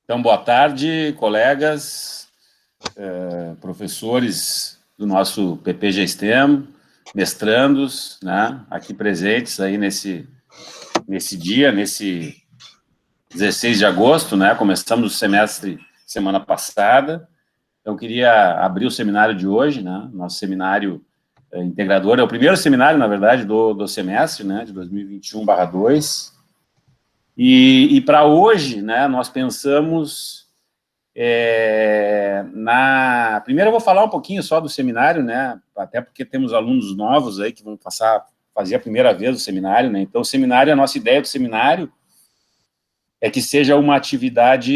Então, boa tarde, colegas, professores do nosso PPG STEM, mestrandos, né, aqui presentes aí nesse dia, nesse 16 de agosto, né, começamos o semestre semana passada. Então, queria abrir o seminário de hoje, né, nosso seminário integrador, é o primeiro seminário, na verdade, do semestre, né, de 2021/2, e para hoje, né, nós pensamos primeiro eu vou falar um pouquinho só do seminário, né, até porque temos alunos novos aí que vão fazer a primeira vez o seminário, né, então o seminário, a nossa ideia do seminário é que seja uma atividade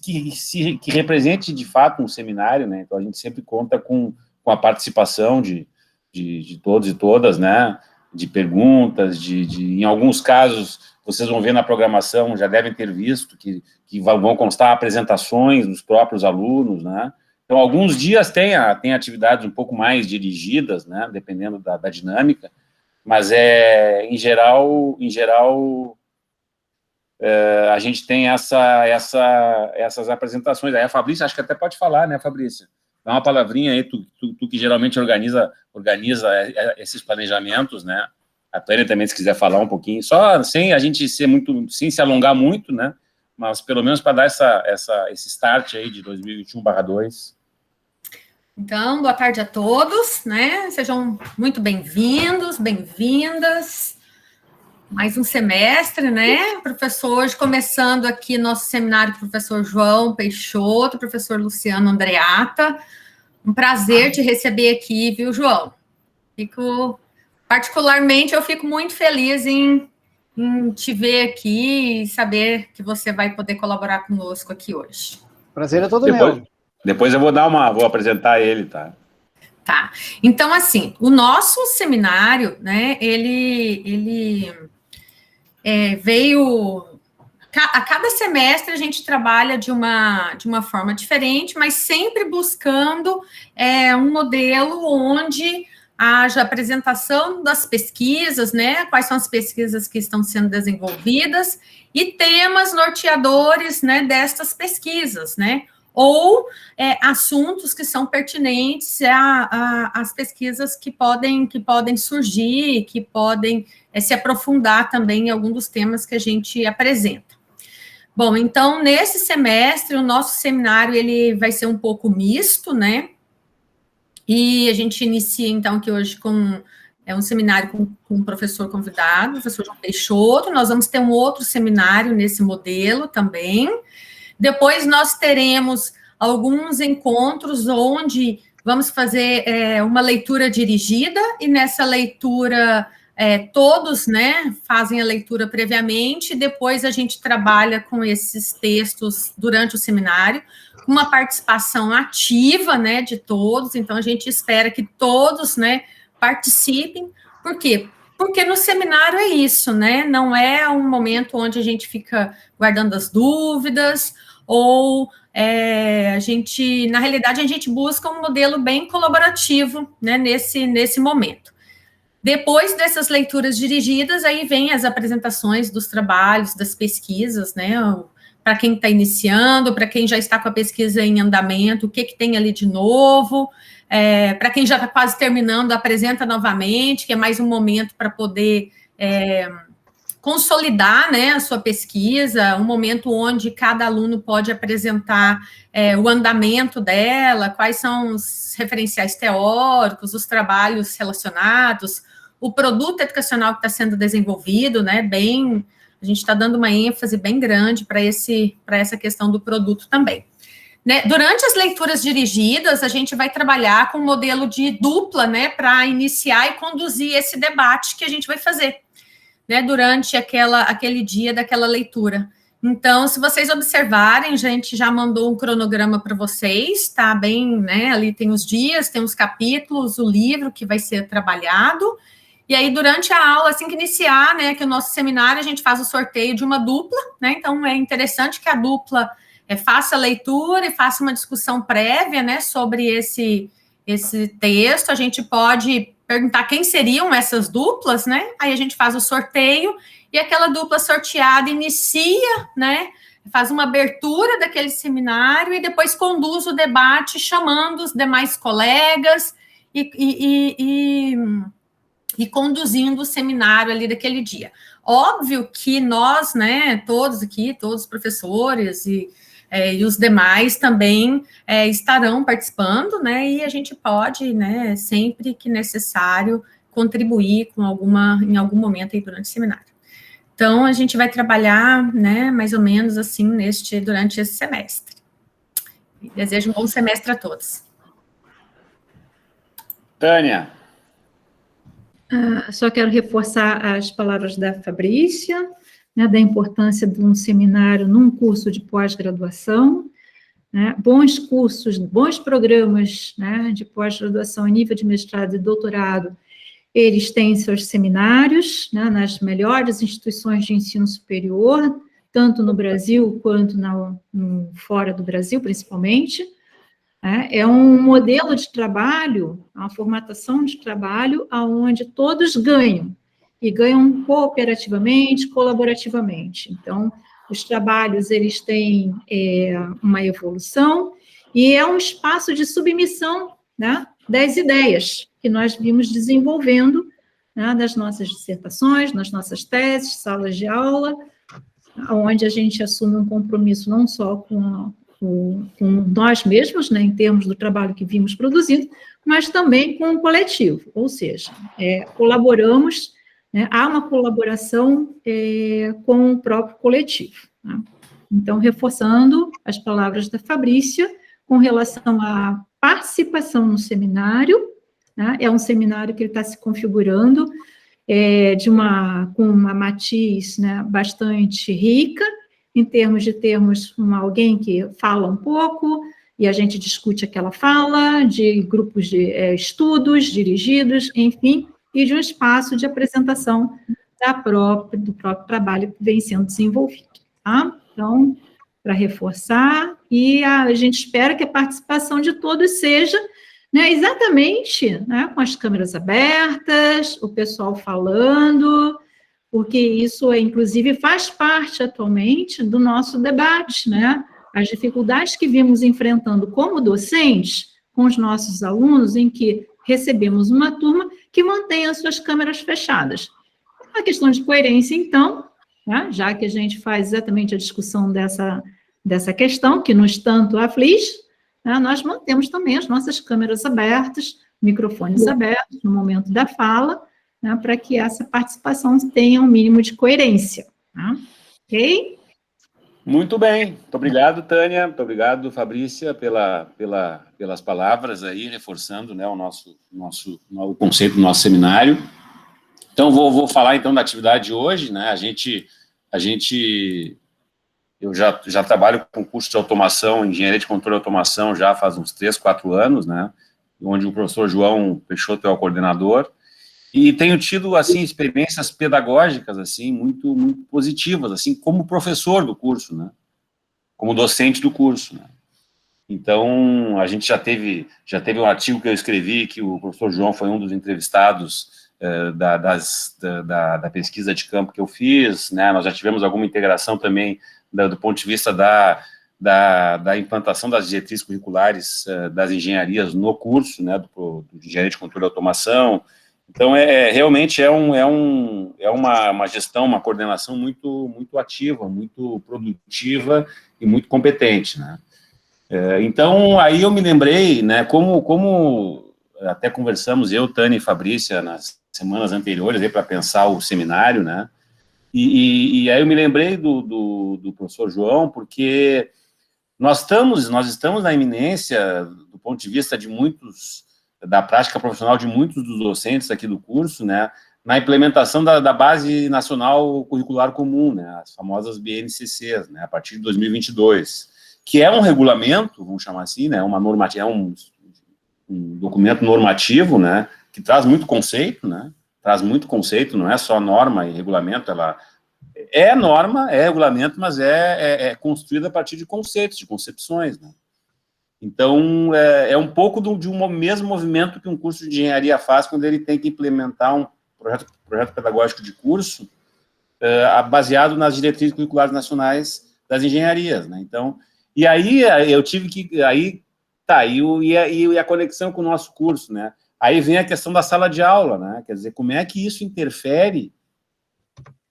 que represente de fato um seminário, né, então a gente sempre conta com a participação de todos e todas, né, de perguntas, em alguns casos, vocês vão ver na programação, já devem ter visto, que vão constar apresentações dos próprios alunos, né, então alguns dias tem atividades um pouco mais dirigidas, né, dependendo da dinâmica, mas em geral, a gente tem essas apresentações. Aí a Fabrícia, acho que até pode falar, né, Fabrícia? Dá uma palavrinha aí, tu que geralmente organiza esses planejamentos, né? A Tânia também, se quiser falar um pouquinho, só sem a gente sem se alongar muito, né? Mas pelo menos para dar esse start aí de 2021/2. Então, boa tarde a todos, né? Sejam muito bem-vindos, bem-vindas. Mais um semestre, né? Professor, hoje começando aqui nosso seminário, professor João Peixoto, professor Luciano Andreata. Um prazer te receber aqui, viu, João? Particularmente, eu fico muito feliz em te ver aqui e saber que você vai poder colaborar conosco aqui hoje. Prazer é todo meu. Depois eu vou apresentar ele, tá? Tá. Então, assim, o nosso seminário, né, ele veio... A cada semestre a gente trabalha de uma forma diferente, mas sempre buscando um modelo onde haja apresentação das pesquisas, né? Quais são as pesquisas que estão sendo desenvolvidas e temas norteadores, né, destas pesquisas, né? Ou assuntos que são pertinentes às pesquisas que podem surgir, que podem se aprofundar também em algum dos temas que a gente apresenta. Bom, então, nesse semestre, o nosso seminário, ele vai ser um pouco misto, né? E a gente inicia, então, aqui hoje com um seminário com um professor convidado, o professor João Peixoto. Nós vamos ter um outro seminário nesse modelo também. Depois nós teremos alguns encontros onde vamos fazer uma leitura dirigida, e nessa leitura todos, né, fazem a leitura previamente, depois a gente trabalha com esses textos durante o seminário, com uma participação ativa, né, de todos. Então a gente espera que todos, né, participem. Por quê? Porque no seminário é isso, né, não é um momento onde a gente fica guardando as dúvidas, ou na realidade, a gente busca um modelo bem colaborativo, né, nesse momento. Depois dessas leituras dirigidas, aí vem as apresentações dos trabalhos, das pesquisas, né, para quem está iniciando, para quem já está com a pesquisa em andamento, o que tem ali de novo, para quem já está quase terminando, apresenta novamente, que é mais um momento para poder consolidar, né, a sua pesquisa, um momento onde cada aluno pode apresentar o andamento dela, quais são os referenciais teóricos, os trabalhos relacionados, o produto educacional que está sendo desenvolvido, né, a gente está dando uma ênfase bem grande para essa questão do produto também. Né, durante as leituras dirigidas, a gente vai trabalhar com um modelo de dupla, né, para iniciar e conduzir esse debate que a gente vai fazer, né, durante aquele dia daquela leitura. Então, se vocês observarem, a gente já mandou um cronograma para vocês, tá bem, né, ali tem os dias, tem os capítulos, o livro que vai ser trabalhado, e aí durante a aula, assim que iniciar, né, que o nosso seminário, a gente faz o sorteio de uma dupla, né, então é interessante que a dupla faça a leitura e faça uma discussão prévia, né, sobre esse texto. A gente pode perguntar quem seriam essas duplas, né? Aí a gente faz o sorteio e aquela dupla sorteada inicia, né? Faz uma abertura daquele seminário e depois conduz o debate chamando os demais colegas e conduzindo o seminário ali daquele dia. Óbvio que nós, né, todos aqui, todos os professores e os demais também estarão participando, né, e a gente pode, né, sempre que necessário, contribuir com em algum momento aí durante o seminário. Então, a gente vai trabalhar, né, mais ou menos assim, durante esse semestre. Desejo um bom semestre a todos. Tânia. Só quero reforçar as palavras da Fabrícia, né, da importância de um seminário num curso de pós-graduação, né, bons cursos, bons programas, né, de pós-graduação em nível de mestrado e doutorado, eles têm seus seminários, né, nas melhores instituições de ensino superior, tanto no Brasil quanto fora do Brasil, principalmente. É um modelo de trabalho, uma formatação de trabalho onde todos ganham, e ganham cooperativamente, colaborativamente. Então, os trabalhos, eles têm uma evolução, e é um espaço de submissão, né, das ideias que nós vimos desenvolvendo, né, das nossas dissertações, nas nossas teses, salas de aula, onde a gente assume um compromisso não só com nós mesmos, né, em termos do trabalho que vimos produzindo, mas também com o coletivo, ou seja, colaboramos, né, há uma colaboração com o próprio coletivo. Né? Então, reforçando as palavras da Fabrícia, com relação à participação no seminário, né, é um seminário que ele está se configurando com uma matiz, né, bastante rica, em termos de termos alguém que fala um pouco, e a gente discute aquela fala, de grupos de estudos dirigidos, enfim, e de um espaço de apresentação do próprio trabalho que vem sendo desenvolvido. Tá? Então, para reforçar, e a gente espera que a participação de todos seja, né, exatamente, né, com as câmeras abertas, o pessoal falando, porque isso, inclusive, faz parte atualmente do nosso debate, né? As dificuldades que vimos enfrentando como docentes com os nossos alunos, em que recebemos uma turma que mantém as suas câmeras fechadas. A questão de coerência, então, né, já que a gente faz exatamente a discussão dessa questão, que nos tanto aflige, né, nós mantemos também as nossas câmeras abertas, microfones abertos no momento da fala, né, para que essa participação tenha um mínimo de coerência. Tá? Ok? Muito bem. Muito obrigado, Tânia. Muito obrigado, Fabrícia, pelas palavras aí, reforçando, né, o conceito do nosso seminário. Então, vou falar, então, da atividade de hoje, né? Eu já trabalho com curso de automação, engenharia de controle e automação, já faz uns 3, 4 anos, né? Onde o professor João Peixoto é o coordenador. E tenho tido, assim, experiências pedagógicas, assim, muito, muito positivas, assim, como professor do curso, né? Como docente do curso, né? Então, a gente já teve um artigo que eu escrevi, que o professor João foi um dos entrevistados da pesquisa de campo que eu fiz, né? Nós já tivemos alguma integração também do ponto de vista da implantação das diretrizes curriculares das engenharias no curso, né? Do engenharia de controle e automação. Então, realmente é uma gestão, uma coordenação muito, muito ativa, muito produtiva e muito competente, né? Então, aí eu me lembrei, né, como até conversamos eu, Tânia e Fabrícia, nas semanas anteriores, para pensar o seminário, né? E aí eu me lembrei do professor João, porque nós estamos na iminência, do ponto de vista de da prática profissional de muitos dos docentes aqui do curso, né, na implementação da Base Nacional Curricular Comum, né, as famosas BNCCs, né, a partir de 2022, que é um regulamento, vamos chamar assim, né, é um documento normativo, né, que traz muito conceito, né, não é só norma e regulamento, ela é norma, é regulamento, mas é construída a partir de conceitos, de concepções, né. Então, é um pouco de um mesmo movimento que um curso de engenharia faz quando ele tem que implementar um projeto pedagógico de curso baseado nas diretrizes curriculares nacionais das engenharias, né? Então, e aí eu tive que... e a conexão com o nosso curso, né? Aí vem a questão da sala de aula, né? Quer dizer, como é que isso interfere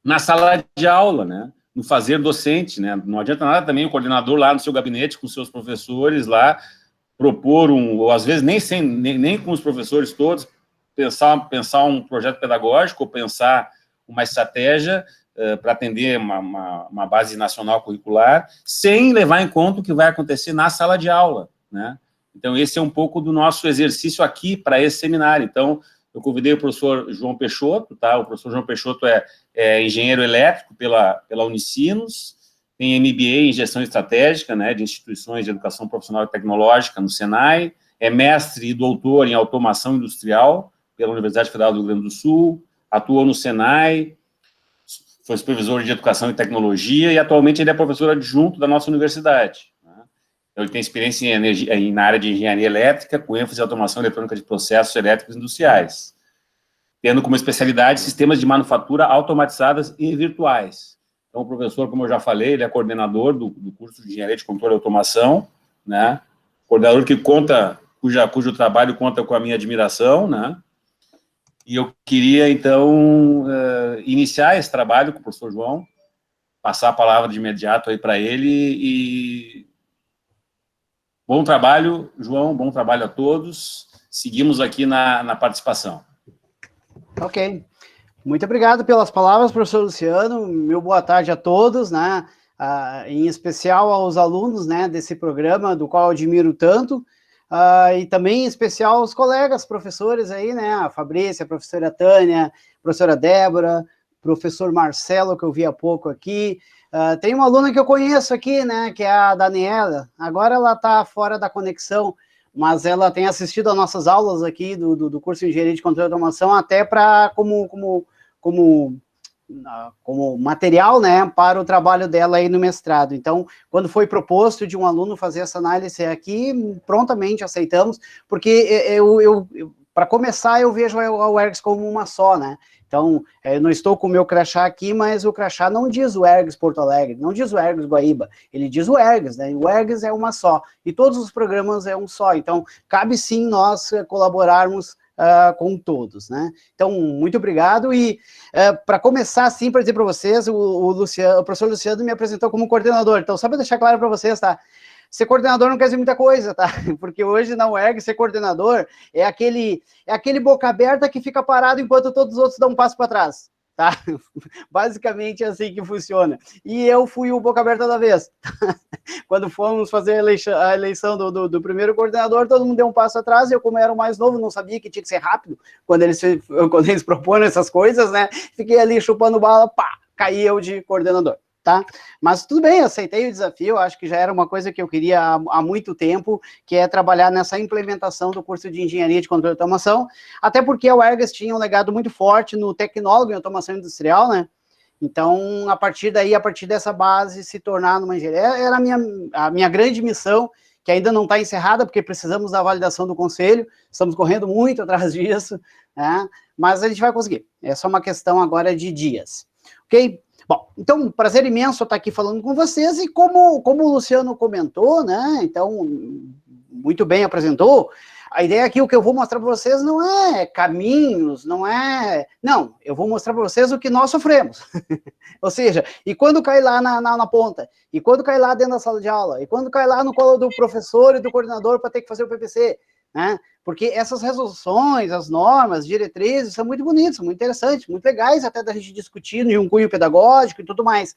na sala de aula, né? No fazer docente, né? Não adianta nada também o coordenador lá no seu gabinete com seus professores lá propor ou às vezes nem com os professores todos, pensar um projeto pedagógico ou pensar uma estratégia para atender uma base nacional curricular, sem levar em conta o que vai acontecer na sala de aula, né? Então, esse é um pouco do nosso exercício aqui para esse seminário. Então, eu convidei o professor João Peixoto, tá? O professor João Peixoto é engenheiro elétrico pela Unicinos, tem MBA em gestão estratégica, né, de instituições de educação profissional e tecnológica no Senai, é mestre e doutor em automação industrial pela Universidade Federal do Rio Grande do Sul, atuou no Senai, foi supervisor de educação e tecnologia e atualmente ele é professor adjunto da nossa universidade. Então, ele tem experiência na área de engenharia elétrica, com ênfase em automação eletrônica de processos elétricos industriais, tendo como especialidade sistemas de manufatura automatizadas e virtuais. Então, o professor, como eu já falei, ele é coordenador do curso de engenharia de controle e automação, né? Coordenador cujo trabalho conta com a minha admiração, né? E eu queria, então, iniciar esse trabalho com o professor João, passar a palavra de imediato aí para ele e... Bom trabalho, João, bom trabalho a todos. Seguimos aqui na participação. Ok. Muito obrigado pelas palavras, professor Luciano. Meu boa tarde a todos, né? Em especial aos alunos, né, desse programa, do qual eu admiro tanto, e também em especial aos colegas professores aí, né? A Fabrícia, a professora Tânia, a professora Débora, professor Marcelo, que eu vi há pouco aqui. Tem uma aluna que eu conheço aqui, né, que é a Daniela. Agora ela está fora da conexão, mas ela tem assistido a nossas aulas aqui do curso de Engenharia de Controle e Automação, até como material, né, para o trabalho dela aí no mestrado. Então, quando foi proposto de um aluno fazer essa análise aqui, prontamente aceitamos, porque para começar, eu vejo a UERGS como uma só, né? Então, eu não estou com o meu crachá aqui, mas o crachá não diz UERGS Porto Alegre, não diz UERGS Guaíba, ele diz UERGS, né? O UERGS é uma só, e todos os programas é um só, então cabe sim nós colaborarmos com todos, né? Então, muito obrigado, e para começar, assim, para dizer para vocês, o professor Luciano me apresentou como coordenador, então só para deixar claro para vocês, tá? Ser coordenador não quer dizer muita coisa, tá? Porque hoje na UERG ser coordenador é aquele boca aberta que fica parado enquanto todos os outros dão um passo para trás, tá? Basicamente é assim que funciona. E eu fui o boca aberta da vez. Quando fomos fazer a eleição do primeiro coordenador, todo mundo deu um passo atrás, e eu, como era o mais novo, não sabia que tinha que ser rápido quando eles propõem essas coisas, né? Fiquei ali chupando bala, pá, caí eu de coordenador. Tá? Mas tudo bem, aceitei o desafio, acho que já era uma coisa que eu queria há muito tempo, que é trabalhar nessa implementação do curso de Engenharia de Controle e Automação, até porque a UERGS tinha um legado muito forte no tecnólogo em automação industrial, né? Então, a partir dessa base, se tornar numa engenharia, era a minha grande missão, que ainda não está encerrada, porque precisamos da validação do conselho, estamos correndo muito atrás disso, né? Mas a gente vai conseguir, é só uma questão agora de dias, ok? Bom, então, prazer imenso estar aqui falando com vocês, e como o Luciano comentou, né, então, muito bem apresentou, a ideia aqui, o que eu vou mostrar para vocês não é caminhos, não, eu vou mostrar para vocês o que nós sofremos, ou seja, e quando cai lá na ponta, e quando cai lá dentro da sala de aula, e quando cai lá no colo do professor e do coordenador para ter que fazer o PPC, né? Porque essas resoluções, as normas, diretrizes, são muito bonitas, são muito interessantes, muito legais até da gente discutir em um cunho pedagógico e tudo mais.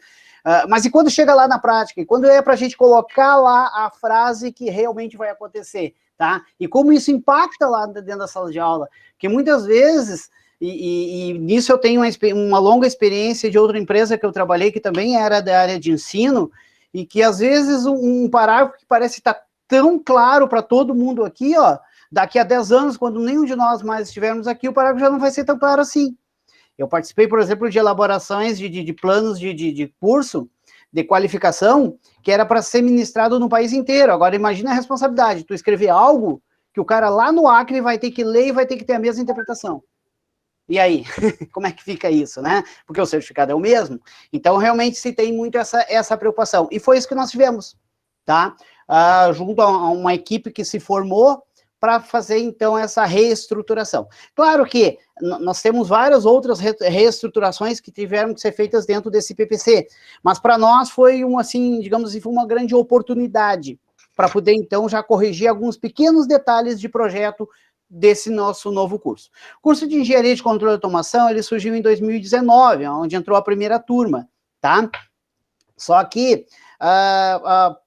Mas e quando chega lá na prática? E quando é para a gente colocar lá a frase que realmente vai acontecer, tá? E como isso impacta lá dentro da sala de aula? Porque muitas vezes, e nisso eu tenho uma longa experiência de outra empresa que eu trabalhei, que também era da área de ensino, e que às vezes um parágrafo que parece estar tão claro para todo mundo aqui, ó, daqui a 10 anos, quando nenhum de nós mais estivermos aqui, o parágrafo já não vai ser tão claro assim. Eu participei, por exemplo, de elaborações de planos de curso, de qualificação que era para ser ministrado no país inteiro. Agora, imagina a responsabilidade, tu escrever algo que o cara lá no Acre vai ter que ler e vai ter que ter a mesma interpretação. E aí, como é que fica isso, né? Porque o certificado é o mesmo. Então, realmente, se tem muito essa preocupação. E foi isso que nós tivemos, tá? Junto a uma equipe que se formou para fazer, então, essa reestruturação. Claro que nós temos várias outras reestruturações que tiveram que ser feitas dentro desse PPC, mas para nós foi, assim, digamos assim, foi uma grande oportunidade para poder, então, já corrigir alguns pequenos detalhes de projeto desse nosso novo curso. O curso de Engenharia de Controle e Automação, ele surgiu em 2019, onde entrou a primeira turma, tá? Só que,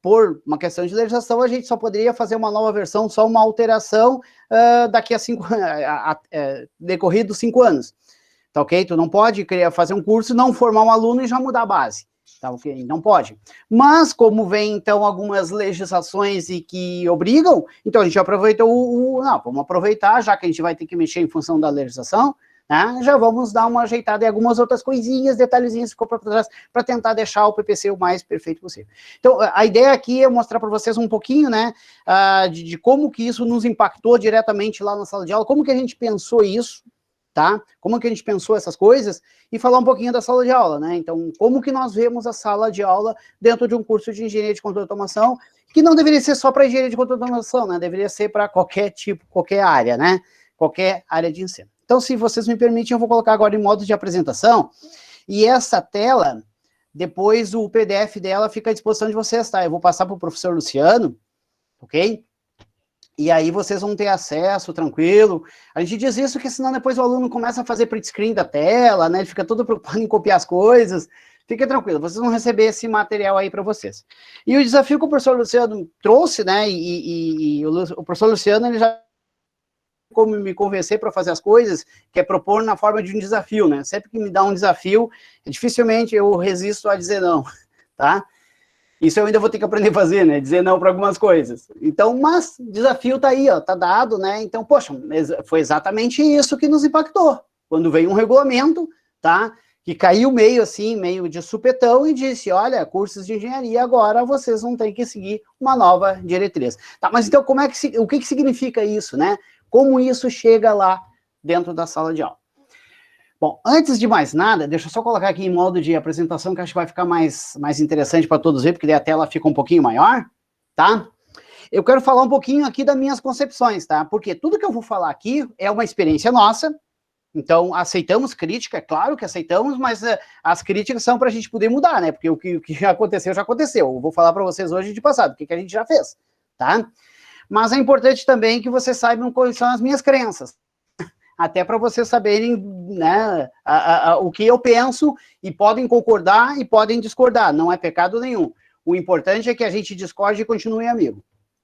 por uma questão de legislação, a gente só poderia fazer uma nova versão, só uma alteração daqui a decorridos 5 anos, tá ok? Tu não pode fazer um curso, não formar um aluno e já mudar a base. Tá, ok? Não pode. Mas, como vem, então, algumas legislações e que obrigam, então a gente aproveitou não, vamos aproveitar, já que a gente vai ter que mexer em função da legislação, né, já vamos dar uma ajeitada em algumas outras coisinhas, detalhezinhos que ficou para trás, para tentar deixar o PPC o mais perfeito possível. Então, a ideia aqui é mostrar para vocês um pouquinho, né, de como que isso nos impactou diretamente lá na sala de aula, como que a gente pensou isso, tá? Como que a gente pensou essas coisas, e falar um pouquinho da sala de aula, né? Então, como que nós vemos a sala de aula dentro de um curso de Engenharia de Controle e Automação, que não deveria ser só para Engenharia de Controle e Automação, né? Deveria ser para qualquer tipo, qualquer área, né? Qualquer área de ensino. Então, se vocês me permitem, eu vou colocar agora em modo de apresentação, e essa tela, depois o PDF dela fica à disposição de vocês, tá? Eu vou passar para o professor Luciano, ok? E aí vocês vão ter acesso, tranquilo. A gente diz isso porque senão depois o aluno começa a fazer print screen da tela, né? Ele fica todo preocupado em copiar as coisas. Fique tranquilo, vocês vão receber esse material aí para vocês. E o desafio que o professor Luciano trouxe, né? E o professor Luciano, ele já como me convencer para fazer as coisas, que é propor na forma de um desafio, né? Sempre que me dá um desafio, dificilmente eu resisto a dizer não, tá? Isso eu ainda vou ter que aprender a fazer, né? Dizer não para algumas coisas. Então, mas desafio tá aí, ó, tá dado, né? Então, poxa, foi exatamente isso que nos impactou. Quando veio um regulamento, tá? Que caiu meio assim, meio de supetão e disse, olha, cursos de engenharia, agora vocês vão ter que seguir uma nova diretriz. Tá, mas então como é que o que significa isso, né? Como isso chega lá dentro da sala de aula? Bom, antes de mais nada, deixa eu só colocar aqui em modo de apresentação, que acho que vai ficar mais interessante para todos ver, porque daí a tela fica um pouquinho maior, tá? Eu quero falar um pouquinho aqui das minhas concepções, tá? Porque tudo que eu vou falar aqui é uma experiência nossa, então aceitamos crítica, é claro que aceitamos, mas as críticas são para a gente poder mudar, né? Porque o que já aconteceu, já aconteceu. Eu vou falar para vocês hoje de passado, o que a gente já fez, tá? Mas é importante também que vocês saibam quais são as minhas crenças, até para vocês saberem, né, o que eu penso, e podem concordar e podem discordar, não é pecado nenhum. O importante é que a gente discorde e continue amigo.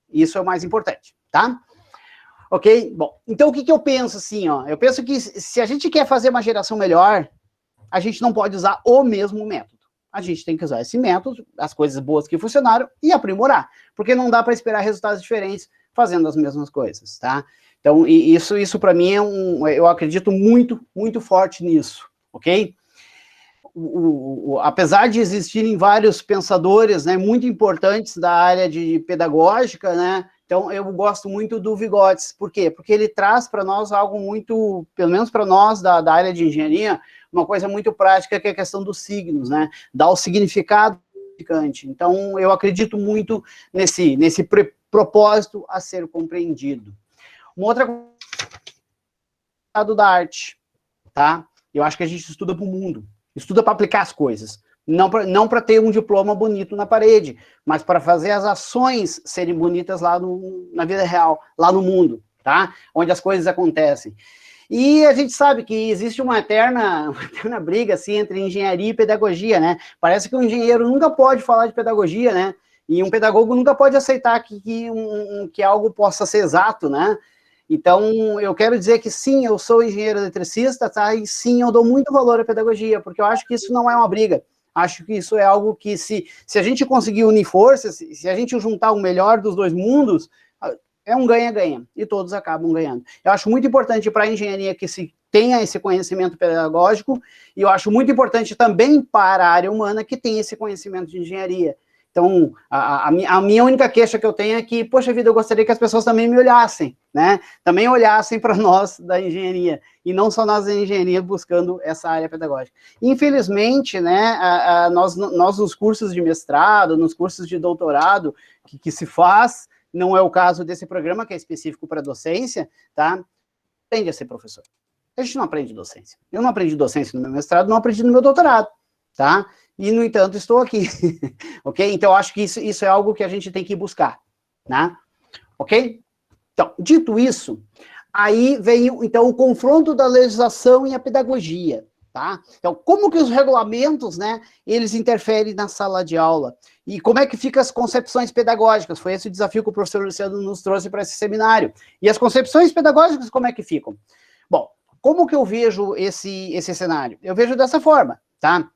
Isso é o mais importante, tá? Ok? Bom, então o que eu penso assim, ó? Eu penso que se a gente quer fazer uma geração melhor, a gente não pode usar o mesmo método. A gente tem que usar esse método, as coisas boas que funcionaram, e aprimorar, porque não dá para esperar resultados diferentes fazendo as mesmas coisas, tá? Então, isso para mim eu acredito muito forte nisso, ok? Apesar de existirem vários pensadores, né, muito importantes da área de pedagógica, né, então eu gosto muito do Vygotsky. Por quê? Porque ele traz para nós algo muito, pelo menos para nós da área de engenharia, uma coisa muito prática, que é a questão dos signos, né, dar o significado significante. Então, eu acredito muito nesse propósito a ser compreendido. Uma outra coisa da arte, tá? Eu acho que a gente estuda para o mundo, estuda para aplicar as coisas, não para ter um diploma bonito na parede, mas para fazer as ações serem bonitas lá na vida real, lá no mundo, tá? Onde as coisas acontecem. E a gente sabe que existe uma eterna briga, assim, entre engenharia e pedagogia, né? Parece que um engenheiro nunca pode falar de pedagogia, né? E um pedagogo nunca pode aceitar que algo possa ser exato, né? Então, eu quero dizer que sim, eu sou engenheiro eletricista, tá? E sim, eu dou muito valor à pedagogia, porque eu acho que isso não é uma briga. Acho que isso é algo que, se a gente conseguir unir forças, se a gente juntar o melhor dos dois mundos, é um ganha-ganha, e todos acabam ganhando. Eu acho muito importante para a engenharia que se tenha esse conhecimento pedagógico, e eu acho muito importante também para a área humana que tenha esse conhecimento de engenharia. Então, a minha única queixa que eu tenho é que, poxa vida, eu gostaria que as pessoas também me olhassem, né? Também olhassem para nós da engenharia, e não só nós da engenharia buscando essa área pedagógica. Infelizmente, né, nós nos cursos de mestrado, nos cursos de doutorado que se faz, não é o caso desse programa, que é específico para docência, tá? Aprende a ser professor. A gente não aprende docência. Eu não aprendi docência no meu mestrado, não aprendi no meu doutorado, tá? E, no entanto, estou aqui, ok? Então, acho que isso é algo que a gente tem que buscar, né? Ok? Então, dito isso, aí vem, então, o confronto da legislação e a pedagogia, tá? Então, como que os regulamentos, né, eles interferem na sala de aula? E como é que ficam as concepções pedagógicas? Foi esse o desafio que o professor Luciano nos trouxe para esse seminário. E as concepções pedagógicas, como é que ficam? Bom, como que eu vejo esse cenário? Eu vejo dessa forma, tá?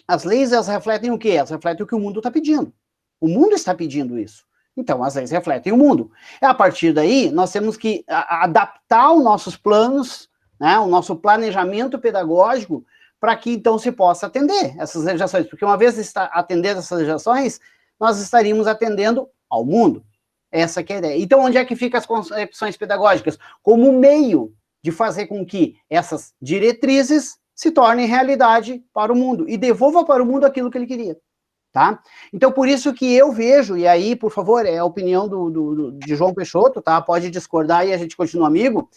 As leis, elas refletem o quê? Elas refletem o que o mundo está pedindo. O mundo está pedindo isso. Então, as leis refletem o mundo. E, a partir daí, nós temos que adaptar os nossos planos, né, o nosso planejamento pedagógico, para que, então, se possa atender essas legislações. Porque, uma vez atendendo essas legislações, nós estaríamos atendendo ao mundo. Essa que é a ideia. Então, onde é que ficam as concepções pedagógicas? Como meio de fazer com que essas diretrizes se tornem realidade para o mundo, e devolva para o mundo aquilo que ele queria, tá? Então, por isso que eu vejo, e aí, por favor, é a opinião de João Peixoto, tá? Pode discordar e a gente continua amigo,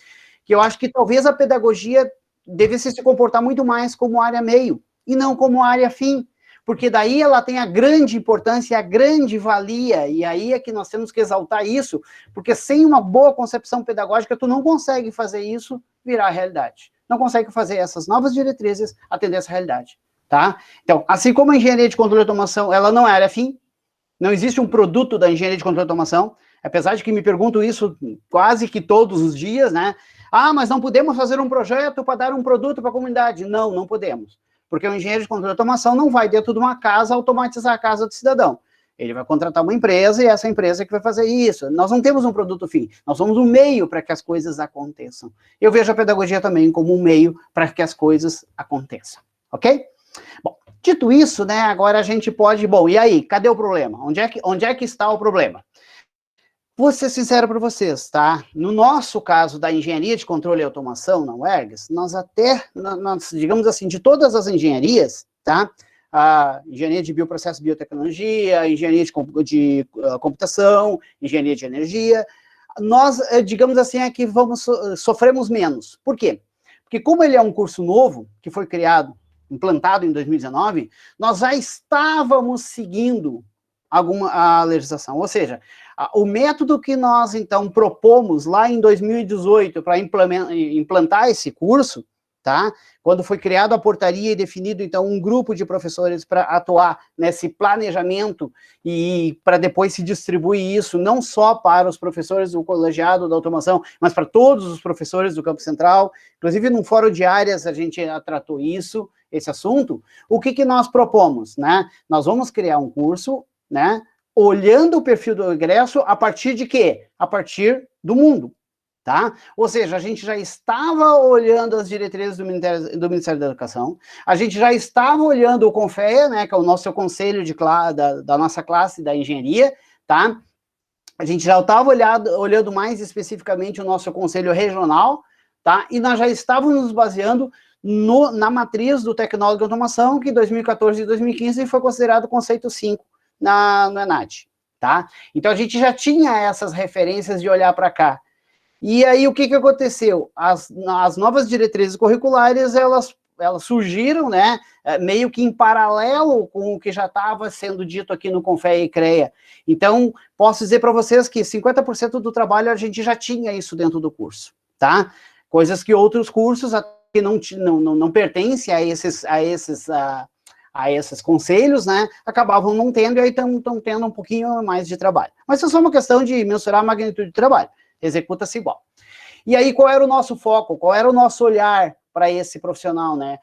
que eu acho que talvez a pedagogia devesse se comportar muito mais como área meio, e não como área fim, porque daí ela tem a grande importância, a grande valia, e aí é que nós temos que exaltar isso, porque sem uma boa concepção pedagógica, tu não consegue fazer isso virar realidade. Não consegue fazer essas novas diretrizes atender essa realidade, tá? Então, assim como a engenharia de controle e automação, ela não é área fim, não existe um produto da engenharia de controle e automação, apesar de que me perguntam isso quase que todos os dias, né? Ah, mas não podemos fazer um projeto para dar um produto para a comunidade. Não, não podemos. Porque o engenheiro de controle e automação não vai dentro de uma casa automatizar a casa do cidadão. Ele vai contratar uma empresa e essa empresa que vai fazer isso. Nós não temos um produto fim, nós somos um meio para que as coisas aconteçam. Eu vejo a pedagogia também como um meio para que as coisas aconteçam, ok? Bom, dito isso, né, agora a gente pode... Bom, e aí, cadê o problema? Onde é que está o problema? Vou ser sincero para vocês, tá? No nosso caso da engenharia de controle e automação, na UERGS, nós digamos assim, de todas as engenharias, tá? A engenharia de bioprocesso e biotecnologia, engenharia de computação, engenharia de energia, nós, digamos assim, é que sofremos menos. Por quê? Porque como ele é um curso novo, que foi implantado em 2019, nós já estávamos seguindo a legislação, ou seja, o método que nós, então, propomos lá em 2018 para implantar esse curso, tá? Quando foi criada a portaria e definido, então, um grupo de professores para atuar nesse planejamento e para depois se distribuir isso, não só para os professores do colegiado da automação, mas para todos os professores do Campo Central, inclusive num fórum de áreas a gente tratou esse assunto. O que nós propomos, né? Nós vamos criar um curso, né? Olhando o perfil do egresso a partir de quê? A partir do mundo. Tá? Ou seja, a gente já estava olhando as diretrizes do Ministério da Educação, a gente já estava olhando o CONFEA, né, que é o nosso conselho da nossa classe da engenharia, tá? A gente já estava olhando mais especificamente o nosso conselho regional, tá? E nós já estávamos nos baseando na matriz do tecnólogo de automação, que em 2014 e 2015 foi considerado o conceito 5 no ENAD, tá? Então a gente já tinha essas referências de olhar para cá. E aí, o que aconteceu? As novas diretrizes curriculares, elas surgiram, né, meio que em paralelo com o que já estava sendo dito aqui no CONFEA e CREA. Então, posso dizer para vocês que 50% do trabalho a gente já tinha isso dentro do curso, tá? Coisas que outros cursos que não pertencem a esses conselhos, né, acabavam não tendo, e aí estão tendo um pouquinho mais de trabalho. Mas isso é só uma questão de mensurar a magnitude de trabalho. Executa-se igual. E aí, qual era o nosso foco? Qual era o nosso olhar para esse profissional, né?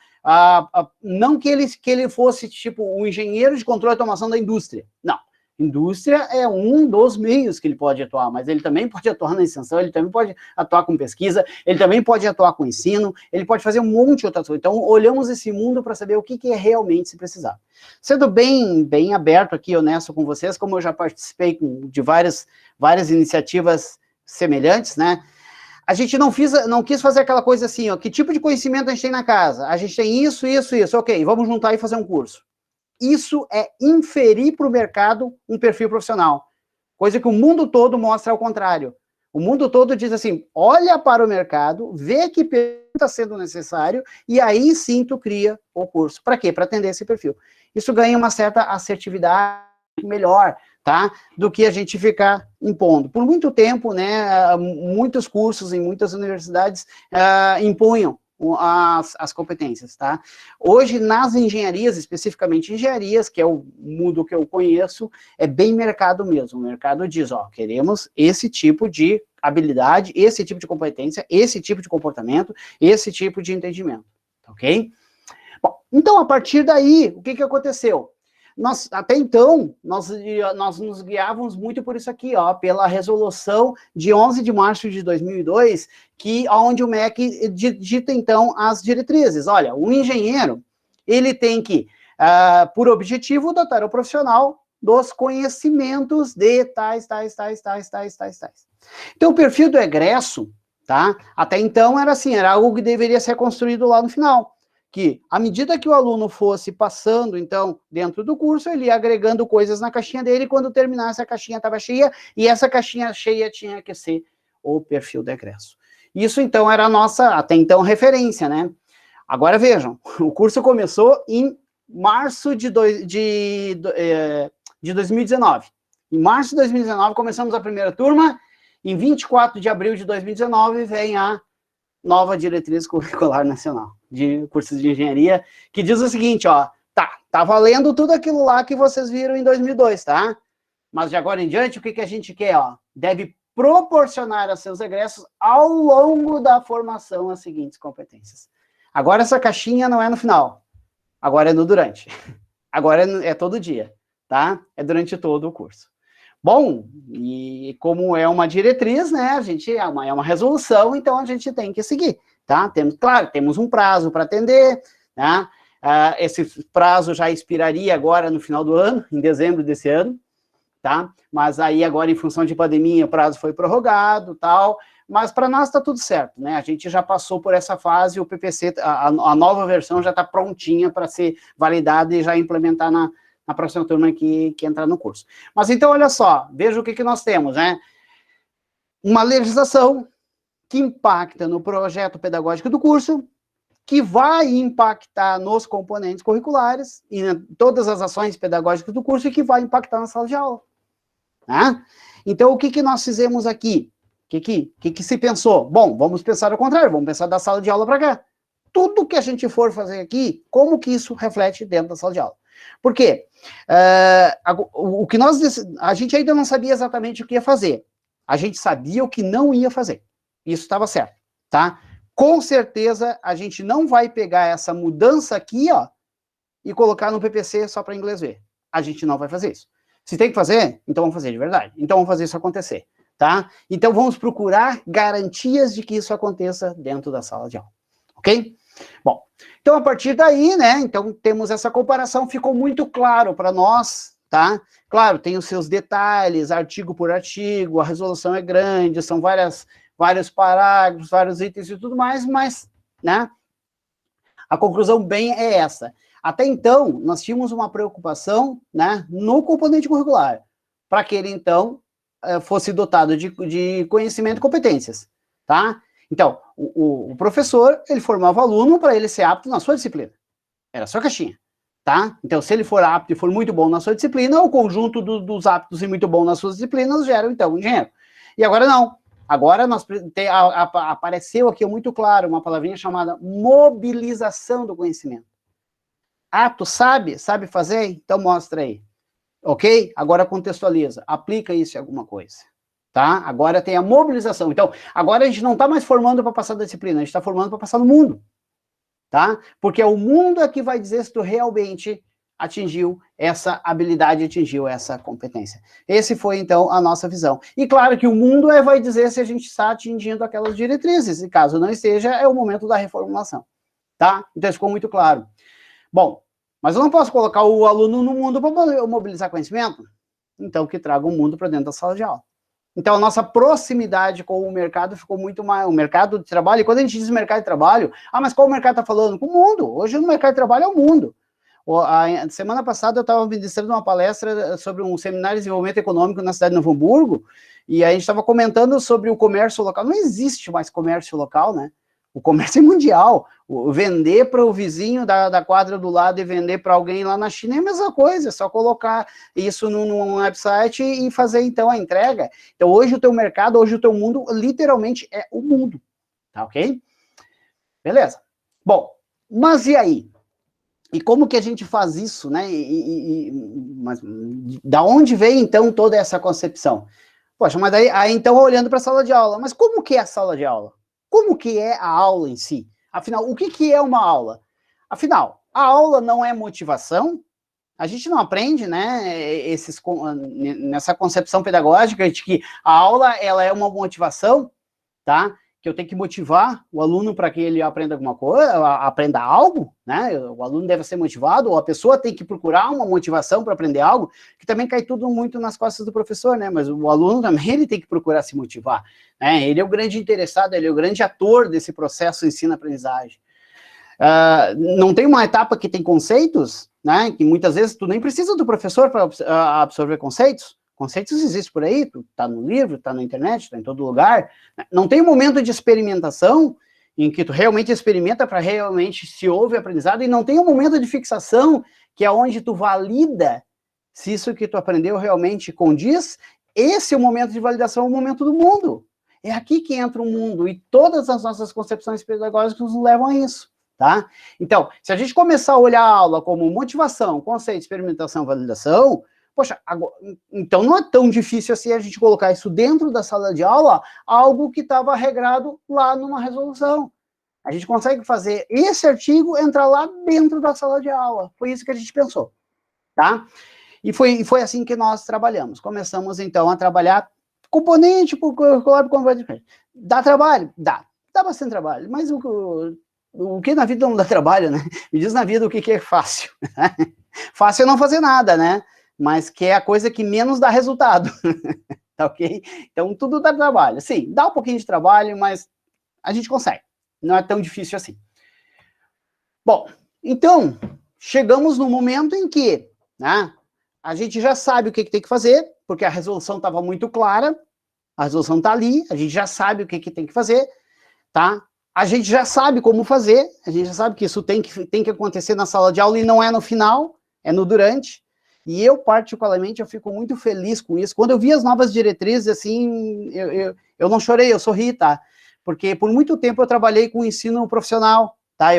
Não que ele fosse, tipo, um engenheiro de controle e automação da indústria. Não. Indústria é um dos meios que ele pode atuar, mas ele também pode atuar na extensão, ele também pode atuar com pesquisa, ele também pode atuar com ensino, ele pode fazer um monte de outras coisas. Então, olhamos esse mundo para saber o que é realmente se precisar. Sendo bem aberto aqui, honesto com vocês, como eu já participei de várias iniciativas semelhantes, né? A gente não quis fazer aquela coisa assim, ó, que tipo de conhecimento a gente tem na casa? A gente tem isso, ok, vamos juntar e fazer um curso. Isso é inferir para o mercado um perfil profissional, coisa que o mundo todo mostra ao contrário. O mundo todo diz assim, olha para o mercado, vê que perfil está sendo necessário, e aí sim tu cria o curso. Para quê? Para atender esse perfil. Isso ganha uma certa assertividade melhor, tá? Do que a gente ficar impondo. Por muito tempo, né, muitos cursos em muitas universidades impunham as competências, tá? Hoje, nas engenharias, especificamente engenharias, que é o mundo que eu conheço, é bem mercado mesmo. O mercado diz, ó, queremos esse tipo de habilidade, esse tipo de competência, esse tipo de comportamento, esse tipo de entendimento, ok? Bom, então, a partir daí, o que aconteceu? Até então, nós nos guiávamos muito por isso aqui, ó, pela resolução de 11 de março de 2002, onde o MEC dita, então, as diretrizes. Olha, o engenheiro, ele tem que, por objetivo, dotar o profissional dos conhecimentos de tais. Então, o perfil do egresso, tá? Até então era assim, era algo que deveria ser construído lá no final. Que, à medida que o aluno fosse passando, então, dentro do curso, ele ia agregando coisas na caixinha dele, e quando terminasse a caixinha estava cheia, e essa caixinha cheia tinha que ser o perfil do egresso. Isso, então, era a nossa, até então, referência, né? Agora, vejam, o curso começou em março de 2019. Em março de 2019, começamos a primeira turma, em 24 de abril de 2019, vem a nova diretriz curricular nacional de cursos de engenharia, que diz o seguinte, ó, tá valendo tudo aquilo lá que vocês viram em 2002, tá? Mas de agora em diante, o que a gente quer, ó? Deve proporcionar a seus egressos ao longo da formação as seguintes competências. Agora essa caixinha não é no final, agora é no durante. Agora é todo dia, tá? É durante todo o curso. Bom, e como é uma diretriz, né, a gente é uma resolução, então a gente tem que seguir, tá? Temos um prazo para atender, né? Esse prazo já expiraria agora no final do ano, em dezembro desse ano, tá? Mas aí agora, em função de pandemia, o prazo foi prorrogado, tal, mas para nós está tudo certo, né? A gente já passou por essa fase, o PPC, a nova versão já está prontinha para ser validada e já implementar na próxima turma que entrar no curso. Mas então, olha só, veja o que nós temos, né? Uma legislação que impacta no projeto pedagógico do curso, que vai impactar nos componentes curriculares e em todas as ações pedagógicas do curso e que vai impactar na sala de aula. Né? Então, o que nós fizemos aqui? O que se pensou? Bom, vamos pensar ao contrário, vamos pensar da sala de aula para cá. Tudo que a gente for fazer aqui, como que isso reflete dentro da sala de aula? Por quê? A gente ainda não sabia exatamente o que ia fazer. A gente sabia o que não ia fazer. Isso estava certo, tá? Com certeza, a gente não vai pegar essa mudança aqui, ó, e colocar no PPC só para inglês ver. A gente não vai fazer isso. Se tem que fazer, então vamos fazer de verdade. Então vamos fazer isso acontecer, tá? Então vamos procurar garantias de que isso aconteça dentro da sala de aula, ok? Bom, então a partir daí, né, então temos essa comparação, ficou muito claro para nós, tá? Claro, tem os seus detalhes, artigo por artigo, a resolução é grande, são vários parágrafos, vários itens e tudo mais, mas, né, a conclusão bem é essa. Até então, nós tínhamos uma preocupação, né, no componente curricular, para que ele, então, fosse dotado de conhecimento e competências, tá? Então, o professor, ele formava o aluno para ele ser apto na sua disciplina. Era só caixinha, tá? Então, se ele for apto e for muito bom na sua disciplina, o conjunto dos aptos e muito bom nas suas disciplinas gera, então, um engenheiro. E agora não. Agora apareceu aqui muito claro uma palavrinha chamada mobilização do conhecimento. Ah, tu sabe fazer? Então mostra aí. Ok? Agora contextualiza. Aplica isso em alguma coisa. Tá? Agora tem a mobilização. Então, agora a gente não está mais formando para passar da disciplina, a gente está formando para passar no mundo. Tá? Porque é o mundo que vai dizer se tu realmente atingiu essa habilidade, atingiu essa competência. Esse foi, então, a nossa visão. E claro que o mundo vai dizer se a gente está atingindo aquelas diretrizes, e caso não esteja, é o momento da reformulação, tá? Então, isso ficou muito claro. Bom, mas eu não posso colocar o aluno no mundo para mobilizar conhecimento? Então, que traga o mundo para dentro da sala de aula. Então, a nossa proximidade com o mercado ficou muito mais... O mercado de trabalho, e quando a gente diz mercado de trabalho, mas qual o mercado está falando? Com o mundo. Hoje, o mercado de trabalho é o mundo. A semana passada, eu estava ministrando uma palestra sobre um seminário de desenvolvimento econômico na cidade de Novo Hamburgo, e a gente estava comentando sobre o comércio local. Não existe mais comércio local, né? O comércio é mundial. Vender para o vizinho da quadra do lado e vender para alguém lá na China é a mesma coisa, é só colocar isso num website e fazer, então, a entrega. Então, hoje o teu mercado, hoje o teu mundo, literalmente é o mundo, tá ok? Beleza. Bom, mas e aí? E como que a gente faz isso, né? Mas da onde vem, então, toda essa concepção? Poxa, mas aí então, olhando para a sala de aula, mas como que é a sala de aula? Como que é a aula em si? Afinal, o que é uma aula? Afinal, a aula não é motivação? A gente não aprende, né, nessa concepção pedagógica de que a aula, ela é uma motivação, tá? Que eu tenho que motivar o aluno para que ele aprenda alguma coisa, aprenda algo, né? O aluno deve ser motivado, ou a pessoa tem que procurar uma motivação para aprender algo, que também cai tudo muito nas costas do professor, né? Mas o aluno também, ele tem que procurar se motivar, né? Ele é o grande interessado, ele é o grande ator desse processo ensino-aprendizagem. Não tem uma etapa que tem conceitos, né? Que muitas vezes tu nem precisa do professor para absorver conceitos. Conceitos existem por aí, tá no livro, tá na internet, tá em todo lugar. Não tem um momento de experimentação em que tu realmente experimenta para realmente se ouve aprendizado, e não tem um momento de fixação, que é onde tu valida se isso que tu aprendeu realmente condiz. Esse é o momento de validação, é o momento do mundo. É aqui que entra o mundo, e todas as nossas concepções pedagógicas nos levam a isso, tá? Então, se a gente começar a olhar a aula como motivação, conceito, experimentação, validação, poxa, agora, então não é tão difícil assim a gente colocar isso dentro da sala de aula, algo que estava regrado lá numa resolução. A gente consegue fazer esse artigo entrar lá dentro da sala de aula. Foi isso que a gente pensou, tá? E foi assim que nós trabalhamos. Começamos, então, a trabalhar componente por componente. Dá trabalho? Dá bastante trabalho, mas o que na vida não dá trabalho, né? Me diz na vida o que é fácil. Fácil é não fazer nada, né? Mas que é a coisa que menos dá resultado, tá ok? Então, tudo dá trabalho. Sim, dá um pouquinho de trabalho, mas a gente consegue. Não é tão difícil assim. Bom, então, chegamos no momento em que, né, a gente já sabe o que tem que fazer, porque a resolução estava muito clara, a resolução está ali, a gente já sabe o que tem que fazer, tá? A gente já sabe como fazer, a gente já sabe que isso tem que acontecer na sala de aula e não é no final, é no durante. E eu, particularmente, eu fico muito feliz com isso. Quando eu vi as novas diretrizes, assim, eu não chorei, eu sorri, tá? Porque por muito tempo eu trabalhei com ensino profissional, tá?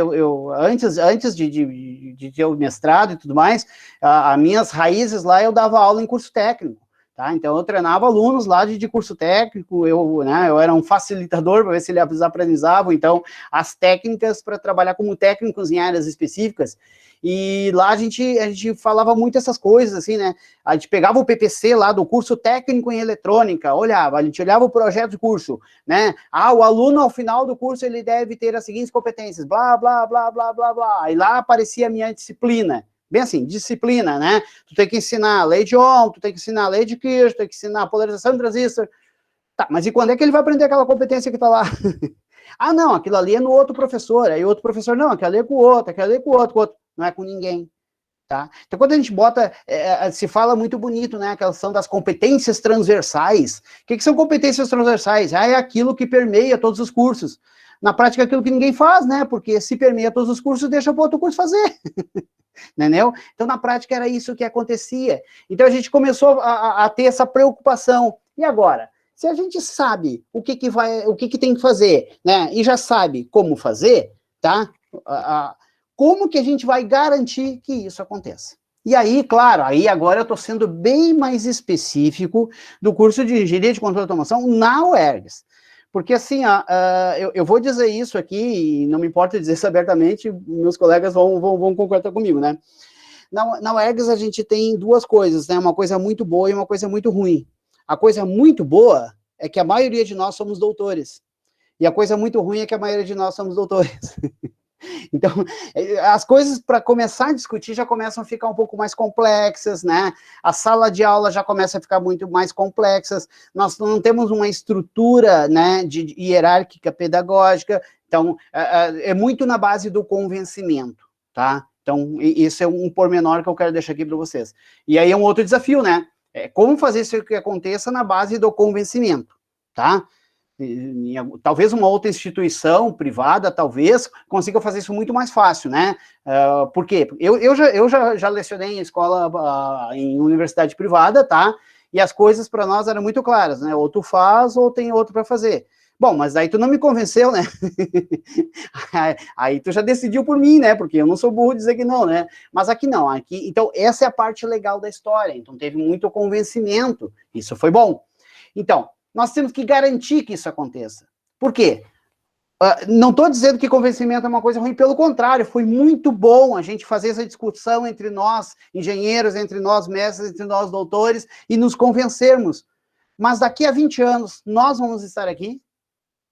Antes de ter o mestrado e tudo mais, as minhas raízes lá, eu dava aula em curso técnico, tá? Então eu treinava alunos lá de curso técnico, eu era um facilitador para ver se eles aprendizavam, então, as técnicas para trabalhar como técnicos em áreas específicas. E lá a gente falava muito essas coisas, assim, né? A gente pegava o PPC lá do curso técnico em eletrônica, a gente olhava o projeto de curso, né? O aluno, ao final do curso, ele deve ter as seguintes competências, blá, blá, blá, blá, blá, blá. E lá aparecia a minha disciplina. Bem assim, disciplina, né? Tu tem que ensinar a lei de Ohm, tu tem que ensinar a lei de Kirchhoff, tu tem que ensinar a polarização de transistor. Tá, mas e quando é que ele vai aprender aquela competência que tá lá? Não, aquilo ali é no outro professor. Aí o outro professor, não, aquilo ali é com o outro, aquilo ali é com o outro. Não é com ninguém, tá? Então, quando a gente bota, se fala muito bonito, né, aquela questão das competências transversais. O que são competências transversais? É aquilo que permeia todos os cursos. Na prática, é aquilo que ninguém faz, né, porque se permeia todos os cursos, deixa para outro curso fazer. Entendeu? Então, na prática, era isso que acontecia. Então, a gente começou a ter essa preocupação. E agora? Se a gente sabe o que tem que fazer, né, e já sabe como fazer, tá? Como que a gente vai garantir que isso aconteça? E aí, claro, agora eu estou sendo bem mais específico do curso de Engenharia de Controle de Automação na UERGS. Porque, assim, eu vou dizer isso aqui, e não me importa dizer isso abertamente, meus colegas vão concordar comigo, né? Na UERGS a gente tem duas coisas, né? Uma coisa muito boa e uma coisa muito ruim. A coisa muito boa é que a maioria de nós somos doutores. E a coisa muito ruim é que a maioria de nós somos doutores. Então, as coisas, para começar a discutir, já começam a ficar um pouco mais complexas, né? A sala de aula já começa a ficar muito mais complexas, nós não temos uma estrutura, né, de hierárquica pedagógica, então, é muito na base do convencimento, tá? Então, isso é um pormenor que eu quero deixar aqui para vocês. E aí é um outro desafio, né? Como fazer isso que aconteça na base do convencimento, tá? Talvez uma outra instituição privada, talvez, consiga fazer isso muito mais fácil, né? Por quê? Eu já lecionei em escola, em universidade privada, tá? E as coisas para nós eram muito claras, né? Ou tu faz, ou tem outro para fazer. Bom, mas aí tu não me convenceu, né? Aí tu já decidiu por mim, né? Porque eu não sou burro de dizer que não, né? Mas aqui não, aqui... Então, essa é a parte legal da história. Então, teve muito convencimento. Isso foi bom. Então, nós temos que garantir que isso aconteça. Por quê? Não estou dizendo que convencimento é uma coisa ruim, pelo contrário, foi muito bom a gente fazer essa discussão entre nós, engenheiros, entre nós, mestres, entre nós, doutores, e nos convencermos. Mas daqui a 20 anos, nós vamos estar aqui,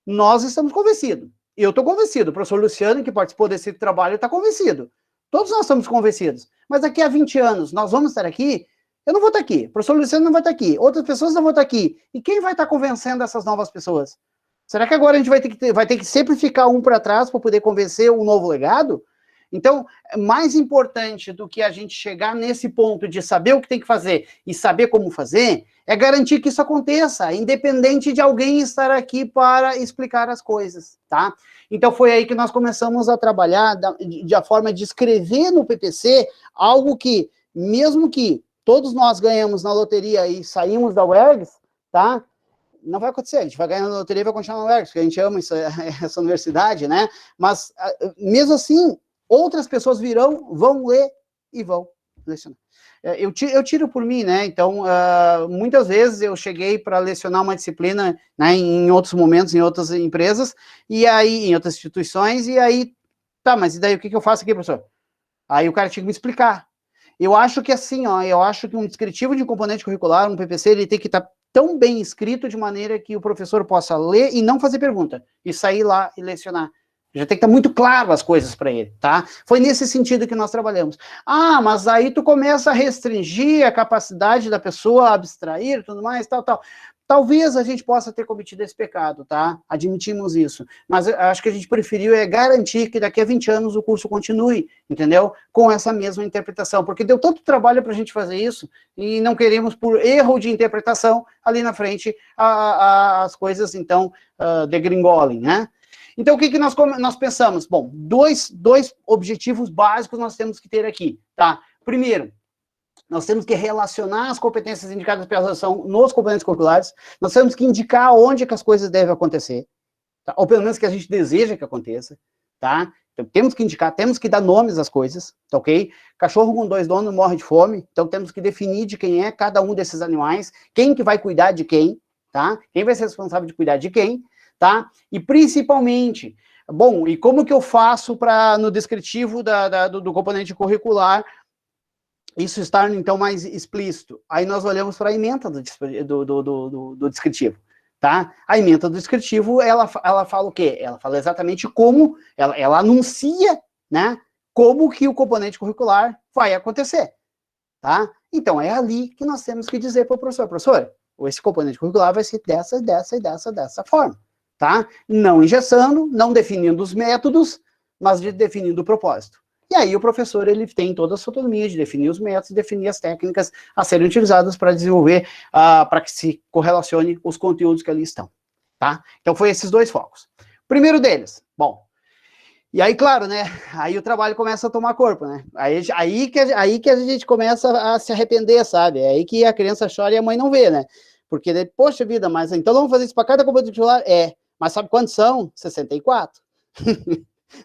nós estamos convencidos. Eu estou convencido, o professor Luciano, que participou desse trabalho, está convencido. Todos nós estamos convencidos. Mas daqui a 20 anos, nós vamos estar aqui. Eu não vou estar aqui, o professor Luciano não vai estar aqui, outras pessoas não vão estar aqui. E quem vai estar convencendo essas novas pessoas? Será que agora a gente vai ter que sempre ficar um para trás para poder convencer um novo legado? Então, mais importante do que a gente chegar nesse ponto de saber o que tem que fazer e saber como fazer, é garantir que isso aconteça, independente de alguém estar aqui para explicar as coisas, tá? Então, foi aí que nós começamos a trabalhar da forma de escrever no PPC algo que, mesmo que todos nós ganhamos na loteria e saímos da UERGS, tá? Não vai acontecer, a gente vai ganhar na loteria e vai continuar na UERGS, porque a gente ama essa universidade, né? Mas, mesmo assim, outras pessoas virão, vão ler e vão lecionar. Eu tiro por mim, né? Então, muitas vezes eu cheguei para lecionar uma disciplina, né, em outros momentos, em outras empresas, e aí, em outras instituições, e aí, tá, mas e daí o que eu faço aqui, professor? Aí o cara tinha que me explicar. Eu acho que assim, ó, eu acho que um descritivo de componente curricular, um PPC, ele tem que estar tão bem escrito de maneira que o professor possa ler e não fazer pergunta, e sair lá e lecionar. Já tem que estar muito claro as coisas para ele, tá? Foi nesse sentido que nós trabalhamos. Ah, mas aí tu começa a restringir a capacidade da pessoa a abstrair, tudo mais, tal. Talvez a gente possa ter cometido esse pecado, tá? Admitimos isso. Mas acho que a gente preferiu garantir que daqui a 20 anos o curso continue, entendeu? Com essa mesma interpretação. Porque deu tanto trabalho para a gente fazer isso e não queremos, por erro de interpretação, ali na frente, as coisas, então, degringolem, né? Então, o que nós pensamos? Bom, dois objetivos básicos nós temos que ter aqui, tá? Primeiro, nós temos que relacionar as competências indicadas pela relação nos componentes curriculares, nós temos que indicar onde que as coisas devem acontecer, tá? Ou pelo menos que a gente deseja que aconteça, tá? Então, temos que indicar, temos que dar nomes às coisas, tá ok? Cachorro com 2 donos morre de fome, então temos que definir de quem é cada um desses animais, quem que vai cuidar de quem, tá? Quem vai ser responsável de cuidar de quem, tá? E principalmente, bom, e como que eu faço para, no descritivo do componente curricular, isso estar, então, mais explícito? Aí nós olhamos para a ementa do descritivo, tá? A ementa do descritivo, ela fala o quê? Ela fala exatamente como, ela anuncia, né, como que o componente curricular vai acontecer, tá? Então, é ali que nós temos que dizer para o professor, esse componente curricular vai ser dessa forma, tá? Não engessando, não definindo os métodos, mas definindo o propósito. E aí o professor, ele tem toda a sua autonomia de definir os métodos, definir as técnicas a serem utilizadas para desenvolver, para que se correlacione os conteúdos que ali estão, tá? Então, foi esses dois focos. Primeiro deles, bom, e aí, claro, né, aí o trabalho começa a tomar corpo, né? Aí que a gente começa a se arrepender, sabe? É aí que a criança chora e a mãe não vê, né? Porque, poxa vida, mas então vamos fazer isso para cada componente titular? Mas sabe quantos são? 64.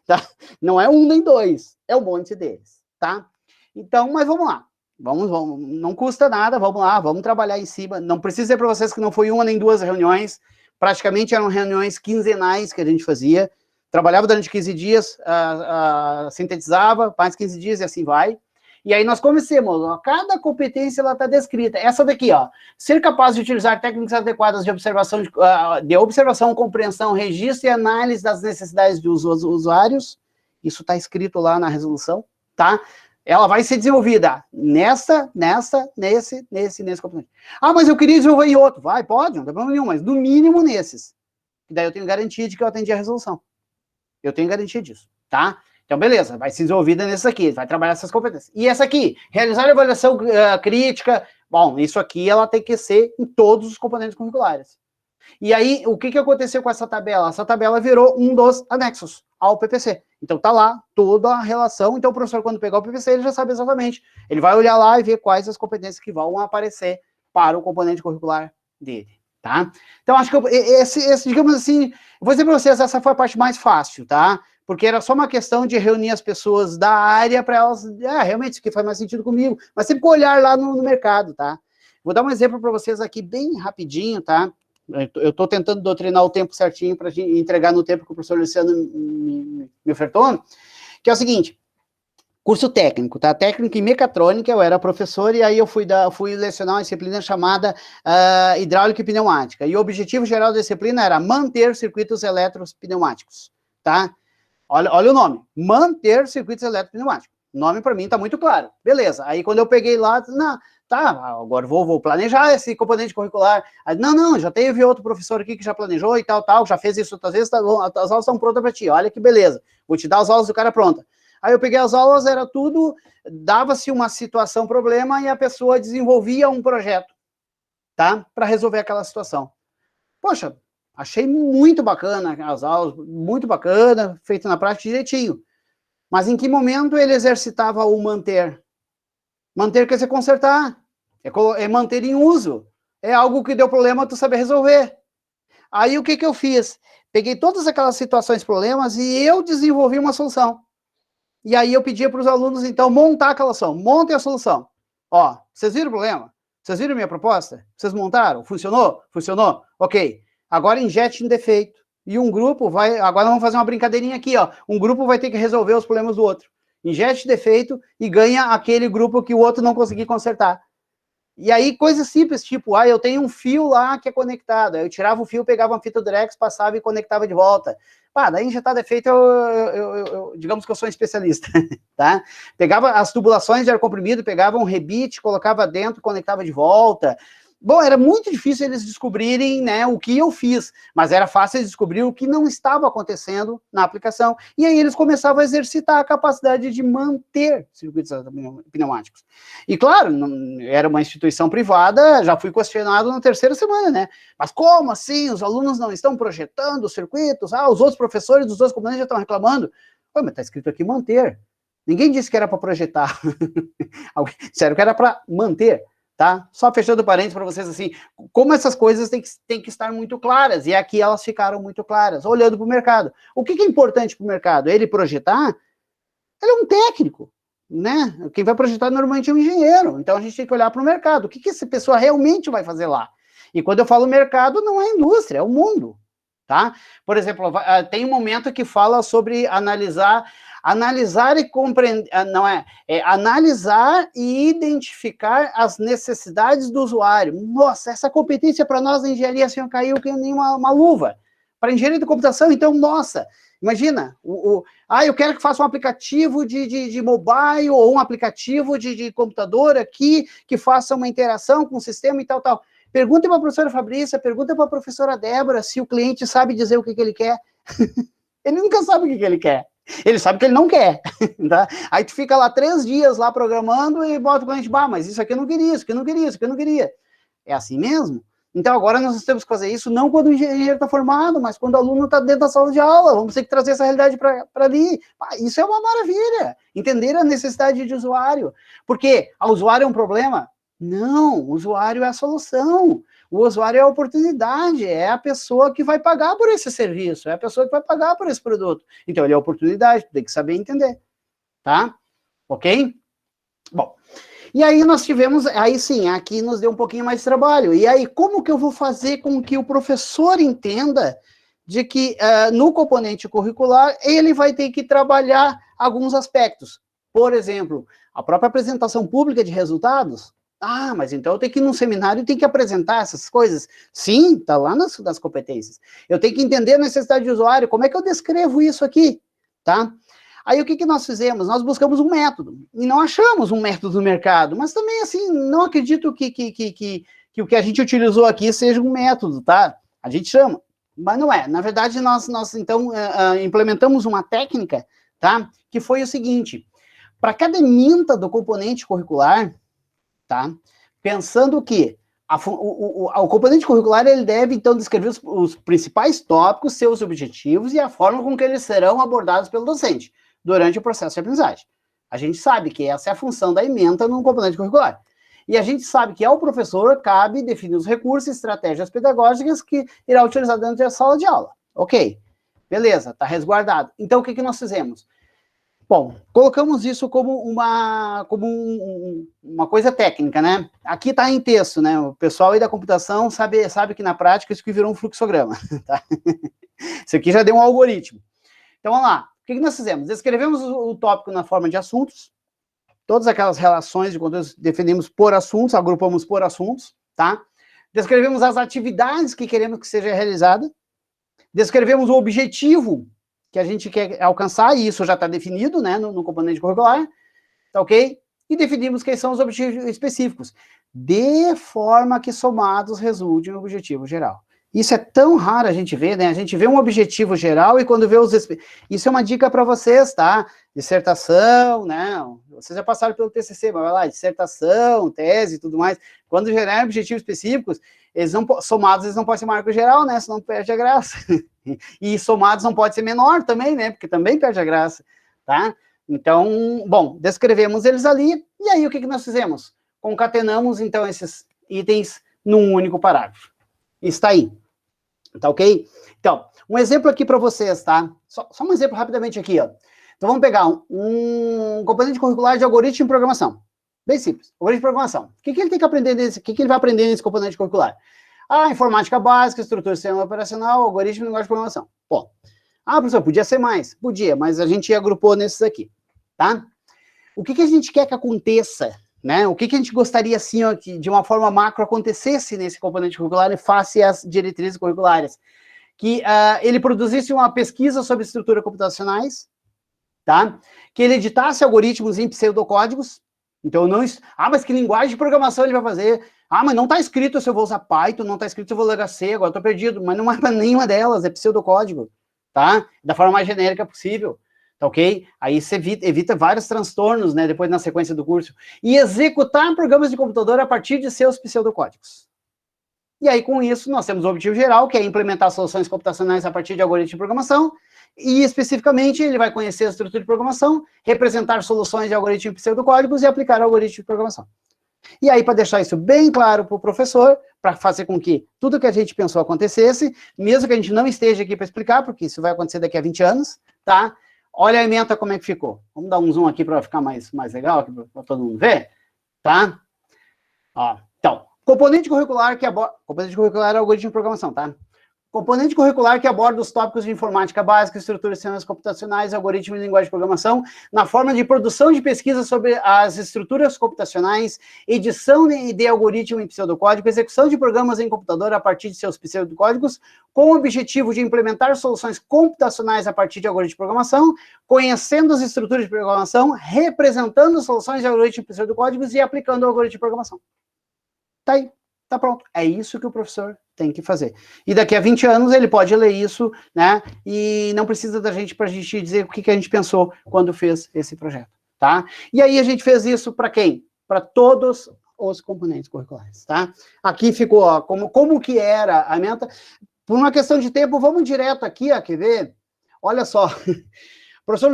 Tá? Não é um nem dois, é um monte deles, tá? Então, mas vamos lá, vamos, não custa nada, vamos lá, vamos trabalhar em cima, não precisa dizer para vocês que não foi uma nem duas reuniões, praticamente eram reuniões quinzenais que a gente fazia, trabalhava durante 15 dias, sintetizava, mais 15 dias e assim vai, E aí nós começamos, ó, cada competência ela está descrita. Essa daqui, ó, ser capaz de utilizar técnicas adequadas de observação, compreensão, registro e análise das necessidades dos usuários. Isso está escrito lá na resolução, tá? Ela vai ser desenvolvida nesse componente. Ah, mas eu queria desenvolver em outro. Vai, pode, não tem problema nenhum, mas no mínimo nesses. E daí eu tenho garantia de que eu atendi a resolução. Eu tenho garantia disso, tá? Então, beleza, vai ser desenvolvida nesse aqui, vai trabalhar essas competências. E essa aqui, realizar avaliação crítica, bom, isso aqui ela tem que ser em todos os componentes curriculares. E aí, o que aconteceu com essa tabela? Essa tabela virou um dos anexos ao PPC. Então, tá lá toda a relação. Então, o professor, quando pegar o PPC, ele já sabe exatamente. Ele vai olhar lá e ver quais as competências que vão aparecer para o componente curricular dele, tá? Então, acho que digamos assim, vou dizer para vocês, essa foi a parte mais fácil, tá? Porque era só uma questão de reunir as pessoas da área para elas, realmente, isso aqui faz mais sentido comigo, mas sempre com olhar lá no mercado, tá? Vou dar um exemplo para vocês aqui bem rapidinho, tá? Eu estou tentando doutrinar o tempo certinho para entregar no tempo que o professor Luciano me ofertou, que é o seguinte, curso técnico, tá? Técnico em mecatrônica, eu era professor e aí eu fui lecionar uma disciplina chamada hidráulica e pneumática. E o objetivo geral da disciplina era manter circuitos eletropneumáticos, tá? Olha o nome, manter circuitos eletropneumáticos. O nome para mim está muito claro. Beleza, aí quando eu peguei lá, tá, agora vou planejar esse componente curricular. Aí, não, já teve outro professor aqui que já planejou e tal, já fez isso outras vezes, as aulas estão prontas para ti, olha que beleza, vou te dar as aulas do cara pronta. Aí eu peguei as aulas, era tudo, dava-se uma situação, problema, e a pessoa desenvolvia um projeto, tá, para resolver aquela situação. Poxa, achei muito bacana as aulas, muito bacana, feito na prática direitinho. Mas em que momento ele exercitava o manter? Manter quer dizer consertar, é manter em uso. É algo que deu problema, tu saber resolver. Aí o que eu fiz? Peguei todas aquelas situações, problemas, e eu desenvolvi uma solução. E aí eu pedia para os alunos, então, montar aquela solução. Montem a solução. Ó, vocês viram o problema? Vocês viram a minha proposta? Vocês montaram? Funcionou? Funcionou? Ok. Agora injete em defeito. E um grupo vai... Agora vamos fazer uma brincadeirinha aqui, ó. Um grupo vai ter que resolver os problemas do outro. Injete defeito e ganha aquele grupo que o outro não conseguir consertar. E aí, coisas simples, tipo, eu tenho um fio lá que é conectado. Aí eu tirava o fio, pegava uma fita durex, passava e conectava de volta. Daí injetar defeito, digamos que eu sou um especialista, tá? Pegava as tubulações de ar comprimido, pegava um rebite, colocava dentro, conectava de volta. Bom, era muito difícil eles descobrirem, né, o que eu fiz, mas era fácil eles descobrir o que não estava acontecendo na aplicação, e aí eles começavam a exercitar a capacidade de manter circuitos pneumáticos. E claro, era uma instituição privada, já fui questionado na terceira semana, né? Mas como assim? Os alunos não estão projetando os circuitos? Os outros professores dos outros componentes já estão reclamando. Mas está escrito aqui manter. Ninguém disse que era para projetar. Disseram que era para manter. Tá? Só fechando parênteses para vocês, assim, como essas coisas têm que estar muito claras, e aqui elas ficaram muito claras, olhando para o mercado. O que é importante para o mercado? Ele projetar? Ele é um técnico, né? Quem vai projetar normalmente é um engenheiro, então a gente tem que olhar para o mercado. O que essa pessoa realmente vai fazer lá? E quando eu falo mercado, não é a indústria, é o mundo, tá? Por exemplo, tem um momento que fala sobre analisar e compreender, analisar e identificar as necessidades do usuário. Nossa, essa competência para nós da engenharia assim, caiu que nem uma luva. Para engenharia de computação, então, nossa, imagina, eu quero que faça um aplicativo de mobile ou um aplicativo de computador aqui que faça uma interação com o sistema e tal. Pergunta para a professora Fabrícia, pergunta para a professora Débora se o cliente sabe dizer o que ele quer. Ele nunca sabe o que ele quer. Ele sabe que ele não quer, tá? Aí tu fica lá 3 dias lá programando e bota o cliente, mas isso aqui eu não queria, isso aqui eu não queria, isso aqui eu não queria. É assim mesmo? Então agora nós temos que fazer isso não quando o engenheiro está formado, mas quando o aluno está dentro da sala de aula, vamos ter que trazer essa realidade para ali. Isso é uma maravilha, entender a necessidade de usuário. Porque o usuário é um problema? Não, o usuário é a solução. O usuário é a oportunidade, é a pessoa que vai pagar por esse serviço, é a pessoa que vai pagar por esse produto. Então, ele é a oportunidade, tem que saber entender, tá? Ok? Bom, e aí nós tivemos, aí sim, aqui nos deu um pouquinho mais de trabalho. E aí, como que eu vou fazer com que o professor entenda de que no componente curricular ele vai ter que trabalhar alguns aspectos? Por exemplo, a própria apresentação pública de resultados. Ah, mas então eu tenho que ir num seminário e tenho que apresentar essas coisas. Sim, está lá nas competências. Eu tenho que entender a necessidade do usuário, como é que eu descrevo isso aqui, tá? Aí o que nós fizemos? Nós buscamos um método, e não achamos um método no mercado, mas também, assim, não acredito que o que a gente utilizou aqui seja um método, tá? A gente chama, mas não é. Na verdade, nós então, implementamos uma técnica, tá? Que foi o seguinte, para cada ementa do componente curricular, tá? Pensando que o componente curricular, ele deve, então, descrever os principais tópicos, seus objetivos e a forma com que eles serão abordados pelo docente durante o processo de aprendizagem. A gente sabe que essa é a função da ementa no componente curricular. E a gente sabe que ao professor cabe definir os recursos e estratégias pedagógicas que irá utilizar dentro da sala de aula. Ok, beleza, está resguardado. Então, o que nós fizemos? Bom, colocamos isso como uma coisa técnica, né? Aqui está em texto, né? O pessoal aí da computação sabe que na prática isso que virou um fluxograma, tá? Isso aqui já deu um algoritmo. Então, vamos lá. O que nós fizemos? Descrevemos o tópico na forma de assuntos, todas aquelas relações de conteúdos definimos por assuntos, agrupamos por assuntos, tá? Descrevemos as atividades que queremos que seja realizada, descrevemos o objetivo que a gente quer alcançar, e isso já está definido, né, no componente curricular, tá ok? E definimos quais são os objetivos específicos, de forma que somados resulte em um objetivo geral. Isso é tão raro a gente ver, né? A gente vê um objetivo geral e quando vê os... Isso é uma dica para vocês, tá? Dissertação, né? Vocês já passaram pelo TCC, mas vai lá, dissertação, tese e tudo mais. Quando gerar objetivos específicos, eles não, somados eles não podem ser maior que o geral, né? Senão perde a graça. E somados não pode ser menor também, né? Porque também perde a graça, tá? Então, bom, descrevemos eles ali, e aí o que nós fizemos? Concatenamos, então, esses itens num único parágrafo. Está aí. Tá ok? Então, um exemplo aqui para vocês, tá? Só um exemplo rapidamente aqui, ó. Então, vamos pegar um componente curricular de algoritmo de programação. Bem simples. Algoritmo de programação. O que ele tem que aprender nesse... O que ele vai aprender nesse componente curricular? Informática básica, estrutura do sistema operacional, algoritmo e linguagem de programação. Pô. Professor, podia ser mais? Podia, mas a gente agrupou nesses aqui, tá? O que a gente quer que aconteça, né? O que a gente gostaria, assim, ó, que de uma forma macro acontecesse nesse componente curricular e face às diretrizes curriculares? Que ele produzisse uma pesquisa sobre estrutura computacionais, tá? Que ele editasse algoritmos em pseudocódigos. Então, não... mas que linguagem de programação ele vai fazer? Mas não está escrito se eu vou usar Python, não está escrito se eu vou usar C, agora eu estou perdido. Mas não é para nenhuma delas, é pseudocódigo, tá? Da forma mais genérica possível. Tá ok? Aí você evita vários transtornos, né, depois na sequência do curso. E executar programas de computador a partir de seus pseudocódigos. E aí, com isso, nós temos o objetivo geral, que é implementar soluções computacionais a partir de algoritmos de programação, e, especificamente, ele vai conhecer a estrutura de programação, representar soluções de algoritmos de pseudocódigos e aplicar algoritmos de programação. E aí, para deixar isso bem claro para o professor, para fazer com que tudo que a gente pensou acontecesse, mesmo que a gente não esteja aqui para explicar, porque isso vai acontecer daqui a 20 anos, tá? Olha a ementa como é que ficou. Vamos dar um zoom aqui para ficar mais legal, para todo mundo ver, tá? Ó, então, componente curricular que aborda... Componente curricular é algoritmo de programação, tá? Componente curricular que aborda os tópicos de informática básica, estrutura de sistemas computacionais, algoritmo e linguagem de programação, na forma de produção de pesquisa sobre as estruturas computacionais, edição de algoritmo em pseudocódigo, execução de programas em computador a partir de seus pseudocódigos, com o objetivo de implementar soluções computacionais a partir de algoritmo de programação, conhecendo as estruturas de programação, representando soluções de algoritmo em pseudocódigos e aplicando o algoritmo de programação. Tá aí, tá pronto. É isso que o professor tem que fazer. E daqui a 20 anos ele pode ler isso, né? E não precisa da gente para a gente dizer o que a gente pensou quando fez esse projeto, tá? E aí a gente fez isso para quem? Para todos os componentes curriculares, tá? Aqui ficou, ó, como que era a meta. Por uma questão de tempo, vamos direto aqui, ó, quer ver? Olha só. Professor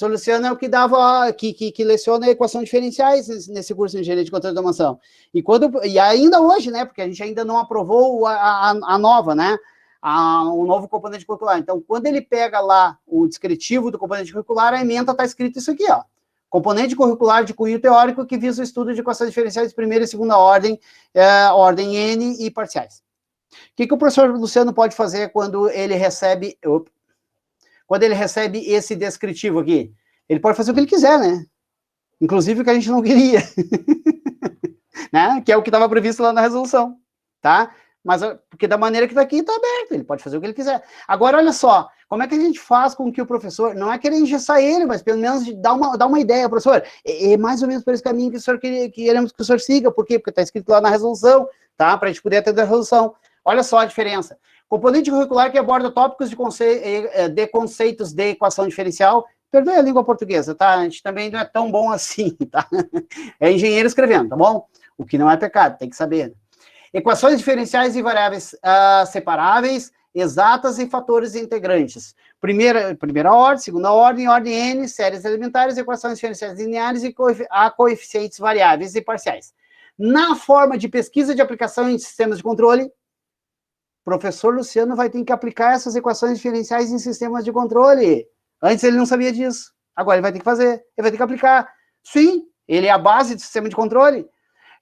Luciano é o que dava, que leciona equações diferenciais nesse curso de Engenharia de Controle de Automação. E ainda hoje, né, porque a gente ainda não aprovou a nova, né, o novo componente curricular. Então, quando ele pega lá o descritivo do componente curricular, a ementa está escrito isso aqui, ó. Componente curricular de cunho teórico que visa o estudo de equações diferenciais de primeira e segunda ordem, ordem N e parciais. O que o professor Luciano pode fazer quando ele recebe... Quando ele recebe esse descritivo aqui? Ele pode fazer o que ele quiser, né? inclusive o que a gente não queria, né? Que é o que estava previsto lá na resolução, tá? Mas, porque da maneira que está aqui, está aberto, ele pode fazer o que ele quiser. Agora, olha só, como é que a gente faz com que o professor, não é querer engessar ele, mas pelo menos dar uma ideia, professor, é mais ou menos por esse caminho que o senhor queremos que o senhor siga, por quê? Porque está escrito lá na resolução, tá? Para a gente poder atender a resolução. Olha só a diferença. Componente curricular que aborda tópicos de conceitos de equação diferencial. Perdoe a língua portuguesa, tá? A gente também não é tão bom assim, tá? É engenheiro escrevendo, tá bom? O que não é pecado, tem que saber. Equações diferenciais e variáveis separáveis, exatas e fatores integrantes. Primeira ordem, segunda ordem N, séries elementares, equações diferenciais lineares e coeficientes variáveis e parciais. Na forma de pesquisa de aplicação em sistemas de controle, o professor Luciano vai ter que aplicar essas equações diferenciais em sistemas de controle. Antes ele não sabia disso. Agora ele vai ter que fazer, ele vai ter que aplicar. Sim, ele é a base do sistema de controle.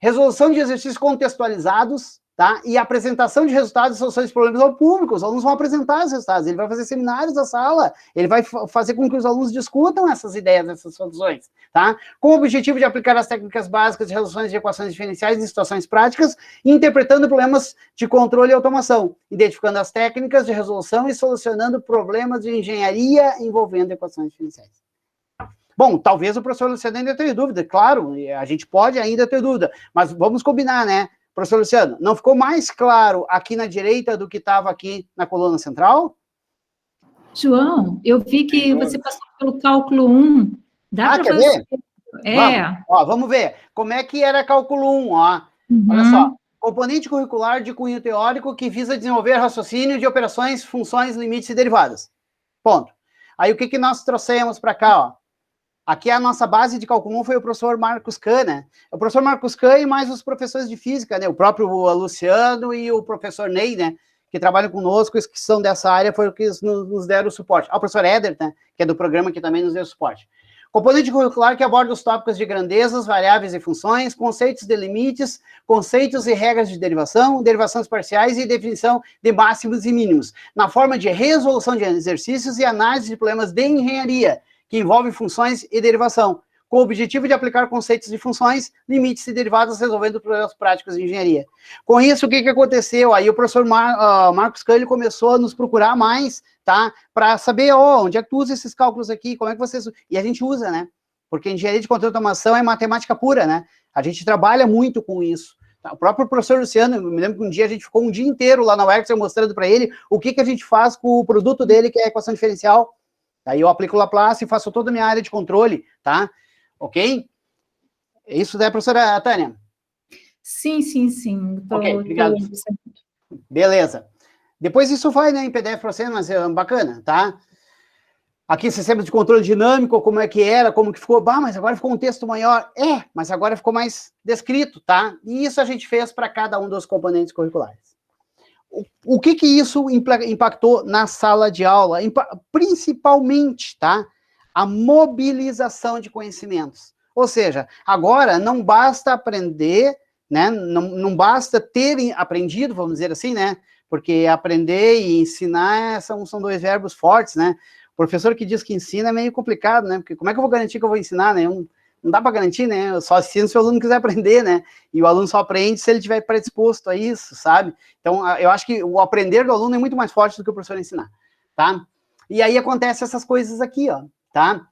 Resolução de exercícios contextualizados, tá? E apresentação de resultados e soluções de problemas ao público. Os alunos vão apresentar os resultados, ele vai fazer seminários na sala, ele vai fazer com que os alunos discutam essas ideias, essas soluções, tá? Com o objetivo de aplicar as técnicas básicas de resoluções de equações diferenciais em situações práticas, interpretando problemas de controle e automação, identificando as técnicas de resolução e solucionando problemas de engenharia envolvendo equações diferenciais. Bom, talvez o professor Luciano ainda tenha dúvida, claro, a gente pode ainda ter dúvida, mas vamos combinar, né? Professor Luciano, não ficou mais claro aqui na direita do que estava aqui na coluna central? João, eu vi que você passou pelo cálculo 1. Dá para fazer? É. Vamos ver. Como é que era cálculo 1, ó. Olha só. Componente curricular de cunho teórico que visa desenvolver raciocínio de operações, funções, limites e derivadas. Ponto. Aí o que nós trouxemos para cá, ó? Aqui a nossa base de cálculo 1 foi o professor Marcos Kahn, né? O professor Marcos Kahn e mais os professores de física, né? O próprio Luciano e o professor Ney, né? Que trabalham conosco, que são dessa área, foi o que nos deram o suporte. O professor Éder, né? Que é do programa, que também nos deu suporte. Componente curricular que aborda os tópicos de grandezas, variáveis e funções, conceitos de limites, conceitos e regras de derivação, derivações parciais e definição de máximos e mínimos, na forma de resolução de exercícios e análise de problemas de engenharia, que envolve funções e derivação, com o objetivo de aplicar conceitos de funções, limites e derivadas, resolvendo problemas práticos de engenharia. Com isso, o que aconteceu? Aí o professor Marcos Kahn começou a nos procurar mais, tá? Para saber, onde é que tu usa esses cálculos aqui, como é que vocês... E a gente usa, né? Porque engenharia de controle de automação é matemática pura, né? A gente trabalha muito com isso. O próprio professor Luciano, eu me lembro que um dia a gente ficou um dia inteiro lá na UERJ mostrando para ele o que a gente faz com o produto dele, que é a equação diferencial. Aí eu aplico o Laplace e faço toda a minha área de controle, tá? Ok? Isso daí, professora Tânia? Sim. Ok, obrigado. Beleza. Depois isso vai, né, em PDF para você, mas é bacana, tá? Aqui, sistema de controle dinâmico, como é que era, como que ficou. Mas agora ficou um texto maior. Mas agora ficou mais descrito, tá? E isso a gente fez para cada um dos componentes curriculares. O que isso impactou na sala de aula? Principalmente, tá? A mobilização de conhecimentos. Ou seja, agora não basta aprender, né? Não basta ter aprendido, vamos dizer assim, né? Porque aprender e ensinar são dois verbos fortes, né? O professor que diz que ensina é meio complicado, né? Porque como é que eu vou garantir que eu vou ensinar, né? Não dá para garantir, né? Eu só ensino se o aluno quiser aprender, né? E o aluno só aprende se ele estiver predisposto a isso, sabe? Então, eu acho que o aprender do aluno é muito mais forte do que o professor ensinar, tá? E aí acontece essas coisas aqui, ó, tá?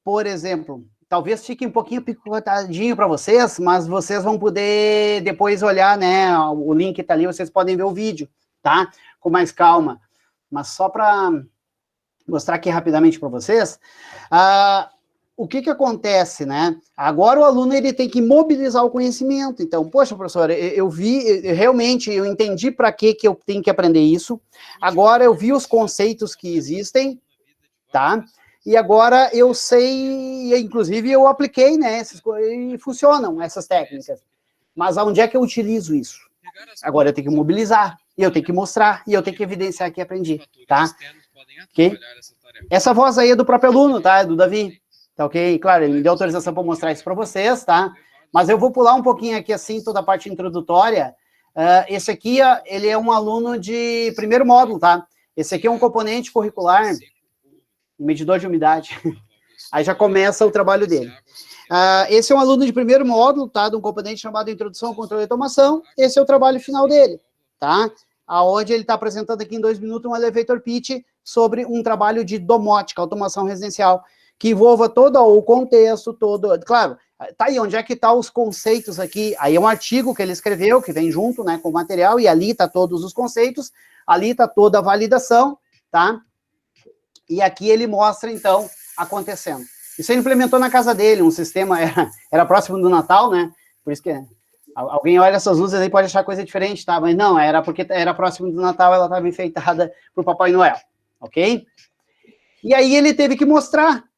Por exemplo, talvez fique um pouquinho picotadinho para vocês, mas vocês vão poder depois olhar, né? O link tá ali, vocês podem ver o vídeo, tá? Com mais calma. Mas só para mostrar aqui rapidamente para vocês, o que acontece, né? Agora o aluno ele tem que mobilizar o conhecimento. Então, poxa, professor, realmente eu entendi para que eu tenho que aprender isso. Agora eu vi os conceitos que existem, tá? E agora eu sei, inclusive eu apliquei, né? E funcionam essas técnicas. Mas aonde é que eu utilizo isso? Agora eu tenho que mobilizar, e eu tenho que mostrar, e eu tenho que evidenciar que aprendi, tá? Ok? Essa voz aí é do próprio aluno, tá? É do Davi. Tá ok? Claro, ele me deu autorização para mostrar isso para vocês, tá? Mas eu vou pular um pouquinho aqui, assim, toda a parte introdutória. Esse aqui, ele é um aluno de primeiro módulo, tá? Esse aqui é um componente curricular, medidor de umidade. Aí já começa o trabalho dele. Esse é um aluno de primeiro módulo, tá? De um componente chamado Introdução ao Controle e Automação. Esse é o trabalho final dele, tá? Aonde ele está apresentando aqui em 2 minutos um elevator pitch sobre um trabalho de domótica, automação residencial, que envolva todo o contexto, claro, tá aí, onde é que tá os conceitos aqui? Aí é um artigo que ele escreveu, que vem junto, né, com o material, e ali tá todos os conceitos, ali tá toda a validação, tá? E aqui ele mostra, então, acontecendo. Isso ele implementou na casa dele, um sistema, era próximo do Natal, né? Por isso que alguém olha essas luzes aí pode achar coisa diferente, tá? Mas não, era porque era próximo do Natal, ela estava enfeitada pro Papai Noel, ok? E aí ele teve que mostrar.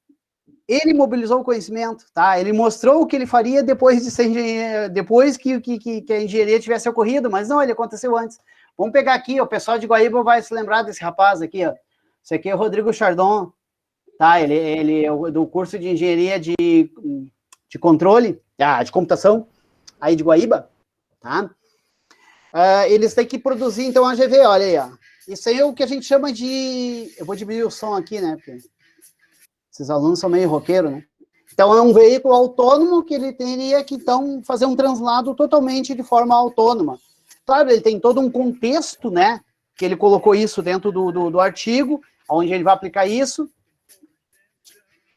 Ele mobilizou o conhecimento, tá? Ele mostrou o que ele faria depois de ser engenheiro, depois que a engenharia tivesse ocorrido, mas não, ele aconteceu antes. Vamos pegar aqui, ó, o pessoal de Guaíba vai se lembrar desse rapaz aqui, ó. Esse aqui é o Rodrigo Chardon, tá? Ele é do curso de engenharia de controle, de computação, aí de Guaíba, tá? Eles têm que produzir, então, a AGV, olha aí, ó. Isso aí é o que a gente chama de... Eu vou diminuir o som aqui, né? Porque esses alunos são meio roqueiro, né? Então, é um veículo autônomo que ele teria que, então, fazer um translado totalmente de forma autônoma. Claro, ele tem todo um contexto, né? Que ele colocou isso dentro do artigo, onde ele vai aplicar isso,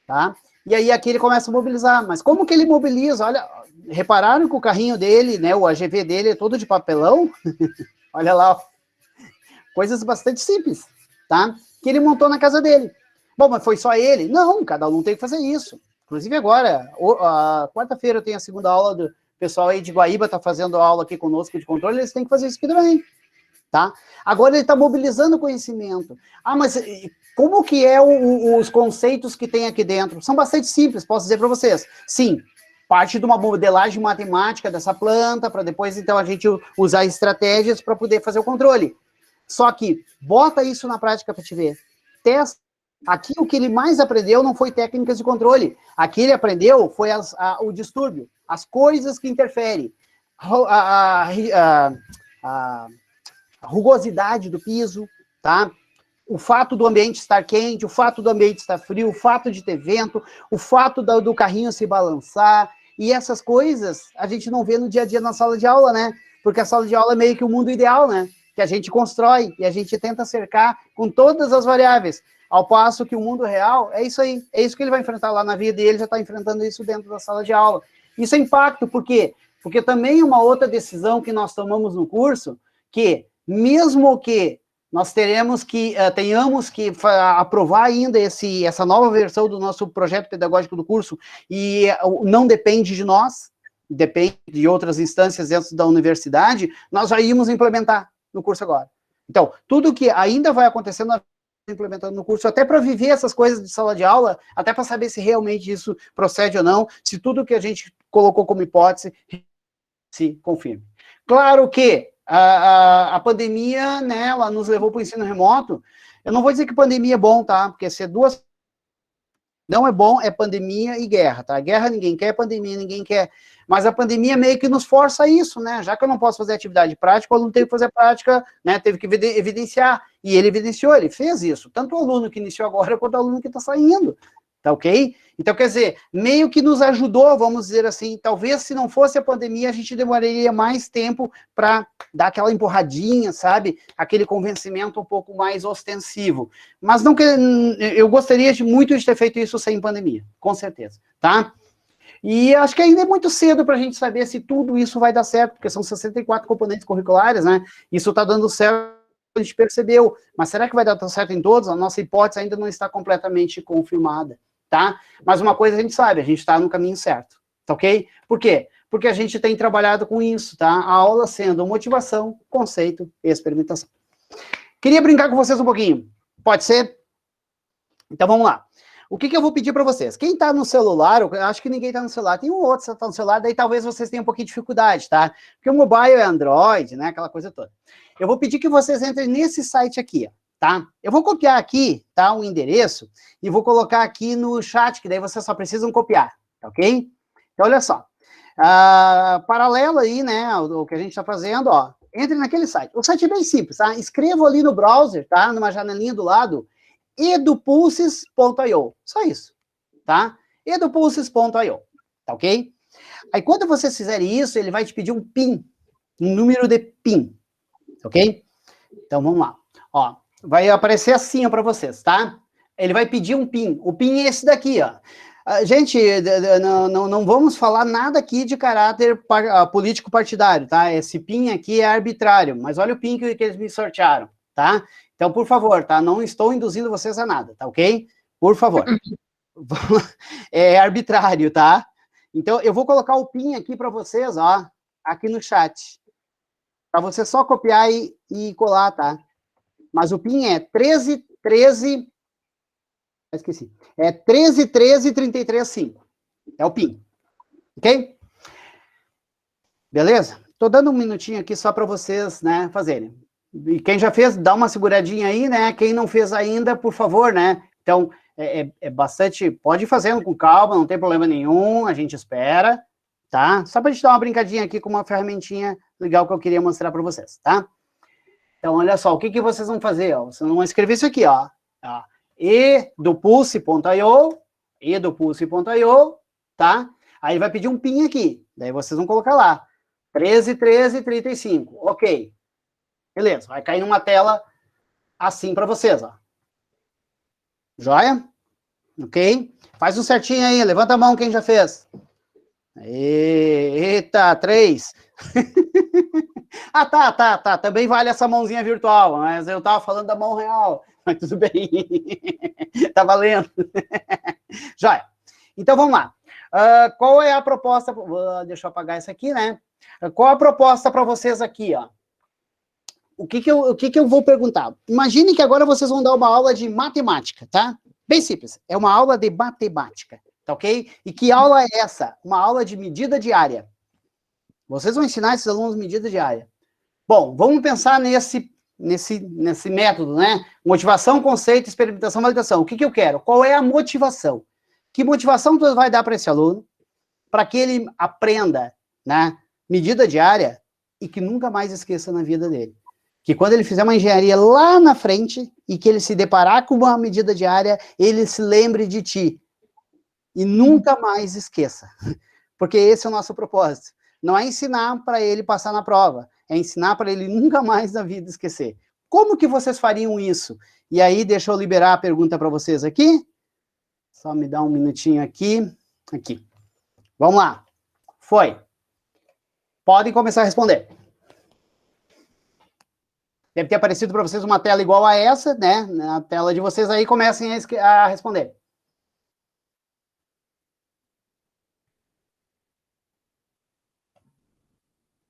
tá? E aí, aqui ele começa a mobilizar. Mas como que ele mobiliza? Olha, repararam que o carrinho dele, né? O AGV dele é todo de papelão? Olha lá, ó. Coisas bastante simples, tá? Que ele montou na casa dele. Bom, mas foi só ele? Não, cada aluno tem que fazer isso. Inclusive agora, quarta-feira eu tenho a segunda aula do pessoal aí de Guaíba, tá fazendo aula aqui conosco de controle, eles têm que fazer isso aqui também, tá? Agora ele está mobilizando conhecimento. Mas como que é os conceitos que tem aqui dentro? São bastante simples, posso dizer para vocês. Sim, parte de uma modelagem matemática dessa planta, para depois, então, a gente usar estratégias para poder fazer o controle. Só que, bota isso na prática para te ver. Testa. Aqui, o que ele mais aprendeu não foi técnicas de controle. Aqui ele aprendeu foi o distúrbio, as coisas que interferem. A rugosidade do piso, tá? O fato do ambiente estar quente, o fato do ambiente estar frio, o fato de ter vento, o fato do carrinho se balançar. E essas coisas a gente não vê no dia a dia na sala de aula, né? Porque a sala de aula é meio que o mundo ideal, né? Que a gente constrói e a gente tenta cercar com todas as variáveis. Ao passo que o mundo real é isso aí. É isso que ele vai enfrentar lá na vida e ele já está enfrentando isso dentro da sala de aula. Isso é impacto, por quê? Porque também uma outra decisão que nós tomamos no curso, que mesmo que nós tenhamos que aprovar ainda essa nova versão do nosso projeto pedagógico do curso, e não depende de nós, depende de outras instâncias dentro da universidade, nós já íamos implementar no curso agora. Então, tudo que ainda vai acontecendo, nós implementando no curso, até para viver essas coisas de sala de aula, até para saber se realmente isso procede ou não, se tudo que a gente colocou como hipótese se confirma. Claro que a pandemia, né, ela nos levou para o ensino remoto. Eu não vou dizer que pandemia é bom, tá? Porque se duas não é bom, é pandemia e guerra, tá? Guerra ninguém quer, pandemia ninguém quer. Mas a pandemia meio que nos força a isso, né? Já que eu não posso fazer atividade prática, o aluno teve que fazer prática, né? Teve que evidenciar. E ele evidenciou, ele fez isso. Tanto o aluno que iniciou agora, quanto o aluno que está saindo. Tá ok? Então, quer dizer, meio que nos ajudou, vamos dizer assim, talvez se não fosse a pandemia, a gente demoraria mais tempo para dar aquela empurradinha, sabe? Aquele convencimento um pouco mais ostensivo. Mas não que eu gostaria muito de ter feito isso sem pandemia, com certeza, tá? E acho que ainda é muito cedo para a gente saber se tudo isso vai dar certo, porque são 64 componentes curriculares, né? Isso está dando certo, a gente percebeu. Mas será que vai dar certo em todos? A nossa hipótese ainda não está completamente confirmada. Tá? Mas uma coisa a gente sabe, a gente está no caminho certo, tá ok? Por quê? Porque a gente tem trabalhado com isso, tá? A aula sendo motivação, conceito e experimentação. Queria brincar com vocês um pouquinho, pode ser? Então vamos lá. O que eu vou pedir para vocês? Quem está no celular, eu acho que ninguém está no celular, tem um outro que está no celular, daí talvez vocês tenham um pouquinho de dificuldade, tá? Porque o mobile é Android, né? Aquela coisa toda. Eu vou pedir que vocês entrem nesse site aqui, ó. Tá? Eu vou copiar aqui, tá, o endereço, e vou colocar aqui no chat, que daí vocês só precisam copiar, tá ok? Então, olha só, paralelo aí, né, o que a gente está fazendo, ó, entre naquele site. O site é bem simples, tá? Escrevo ali no browser, tá, numa janelinha do lado, edupulses.io, só isso. tá? edupulses.io, tá ok? Aí, quando vocês fizerem isso, ele vai te pedir um PIN, um número de PIN, ok? Então, vamos lá. Ó, vai aparecer assim para vocês, tá? Ele vai pedir um PIN. O PIN é esse daqui, ó. Gente, não vamos falar nada aqui de caráter político partidário, tá? Esse PIN aqui é arbitrário, mas olha o PIN que eles me sortearam, tá? Então, por favor, tá? Não estou induzindo vocês a nada, tá ok? Por favor. É arbitrário, tá? Então, eu vou colocar o PIN aqui para vocês, ó, aqui no chat. Para você só copiar e colar, tá? Mas o PIN é 1313... Esqueci. É 131333.5. É o PIN. Ok? Beleza? Tô dando um minutinho aqui só para vocês, né, fazerem. E quem já fez, dá uma seguradinha aí, né? Quem não fez ainda, por favor, né? Então, é bastante... Pode ir fazendo com calma, não tem problema nenhum, a gente espera, tá? Só para a gente dar uma brincadinha aqui com uma ferramentinha legal que eu queria mostrar para vocês, tá? Então, olha só, o que vocês vão fazer, ó? Vocês vão escrever isso aqui, ó. edupulse.io, tá? Aí vai pedir um PIN aqui, daí vocês vão colocar lá, 131335, ok. Beleza, vai cair numa tela assim para vocês, ó. Joia? Ok? Faz um certinho aí, levanta a mão quem já fez. Eita, 3. Tá, também vale essa mãozinha virtual, mas eu tava falando da mão real. Mas tudo bem. Tá valendo. Joia. Então, vamos lá. Qual é a proposta... Deixa eu apagar isso aqui, né? Qual a proposta para vocês aqui, ó? O que eu vou perguntar? Imagine que agora vocês vão dar uma aula de matemática, tá? Bem simples. É uma aula de matemática, tá ok? E que aula é essa? Uma aula de medida diária. Vocês vão ensinar esses alunos medida diária. Bom, vamos pensar nesse método, né? Motivação, conceito, experimentação, validação. O que eu quero? Qual é a motivação? Que motivação tu vai dar para esse aluno para que ele aprenda, né, medida diária e que nunca mais esqueça na vida dele? Que quando ele fizer uma engenharia lá na frente e que ele se deparar com uma medida diária, ele se lembre de ti e nunca mais esqueça. Porque esse é o nosso propósito. Não é ensinar para ele passar na prova, é ensinar para ele nunca mais na vida esquecer. Como que vocês fariam isso? E aí, deixa eu liberar a pergunta para vocês aqui. Só me dá um minutinho aqui. Aqui. Vamos lá. Foi. Podem começar a responder. Deve ter aparecido para vocês uma tela igual a essa, né? Na tela de vocês aí, comecem a responder.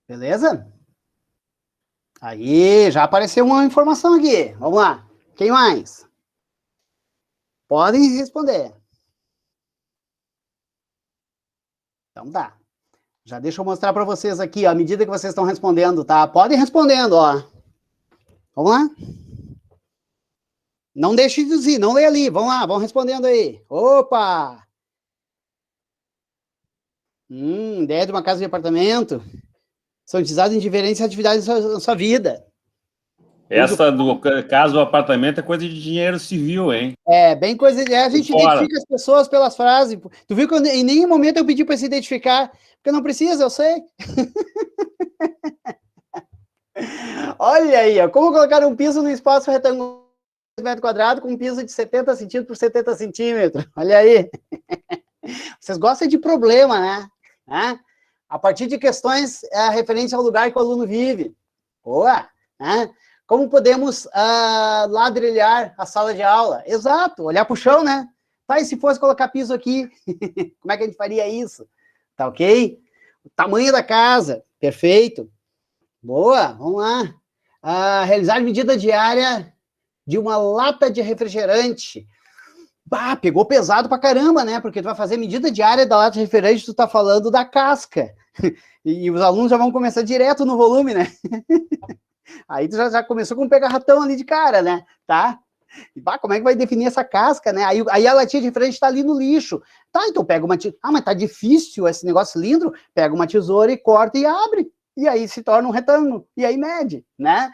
Beleza? Aí, já apareceu uma informação aqui. Vamos lá. Quem mais? Podem responder. Então tá. Já deixa eu mostrar para vocês aqui, ó, à medida que vocês estão respondendo, tá? Podem respondendo, ó. Vamos lá? Não deixe de induzir, não leia ali. Vamos lá, vão respondendo aí. Opa! Ideia de uma casa de apartamento. São utilizados em diferentes atividades na sua vida. Essa do caso do apartamento é coisa de dinheiro civil, hein? É, bem coisa... a gente identifica as pessoas pelas frases. Tu viu que em nenhum momento eu pedi para se identificar, porque não precisa, eu sei. Olha aí, ó, como colocar um piso no espaço retangular de 2 metros quadrados com um piso de 70 centímetros por 70 centímetros. Olha aí. Vocês gostam de problema, né? A partir de questões referentes ao lugar que o aluno vive. Boa! Né? Como podemos ladrilhar a sala de aula? Exato, olhar para o chão, né? Tá, e se fosse colocar piso aqui? Como é que a gente faria isso? Tá ok? O tamanho da casa, perfeito. Boa, vamos lá. Realizar medida diária de uma lata de refrigerante. Bah, pegou pesado pra caramba, né? Porque tu vai fazer medida diária da lata de refrigerante, tu tá falando da casca. E os alunos já vão começar direto no volume, né? Aí tu já começou com um pega-ratão ali de cara, né? Tá? E, bah, como é que vai definir essa casca, né? Aí a latinha de refrigerante tá ali no lixo. Tá, então pega uma tesoura. mas tá difícil esse negócio cilindro. Pega uma tesoura e corta e abre. E aí se torna um retângulo, e aí mede, né?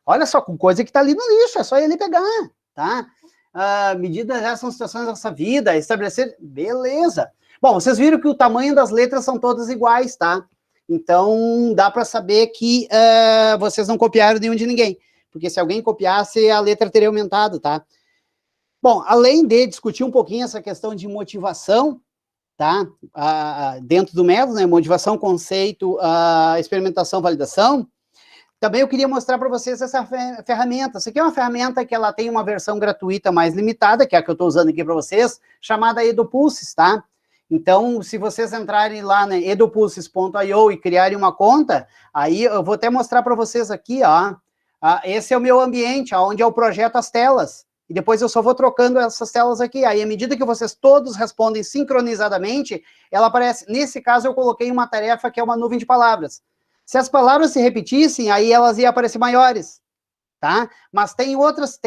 Olha só, com coisa que tá ali no lixo, é só ele pegar, tá? medidas, essas são situações da nossa vida, estabelecer, beleza. Bom, vocês viram que o tamanho das letras são todas iguais, tá? Então, dá para saber que vocês não copiaram nenhum de ninguém, porque se alguém copiasse, a letra teria aumentado, tá? Bom, além de discutir um pouquinho essa questão de motivação, tá? Dentro do método, né? Motivação, conceito, experimentação, validação. Também eu queria mostrar para vocês essa ferramenta. Essa aqui é uma ferramenta que ela tem uma versão gratuita mais limitada, que é a que eu estou usando aqui para vocês, chamada EduPulses, tá? Então, se vocês entrarem lá na edupulses.io e criarem uma conta, aí eu vou até mostrar para vocês aqui, ó. Esse é o meu ambiente, onde eu projeto as telas. E depois eu só vou trocando essas telas aqui. Aí, à medida que vocês todos respondem sincronizadamente, ela aparece. Nesse caso, eu coloquei uma tarefa que é uma nuvem de palavras. Se as palavras se repetissem, aí elas iam aparecer maiores, tá? Mas tem outros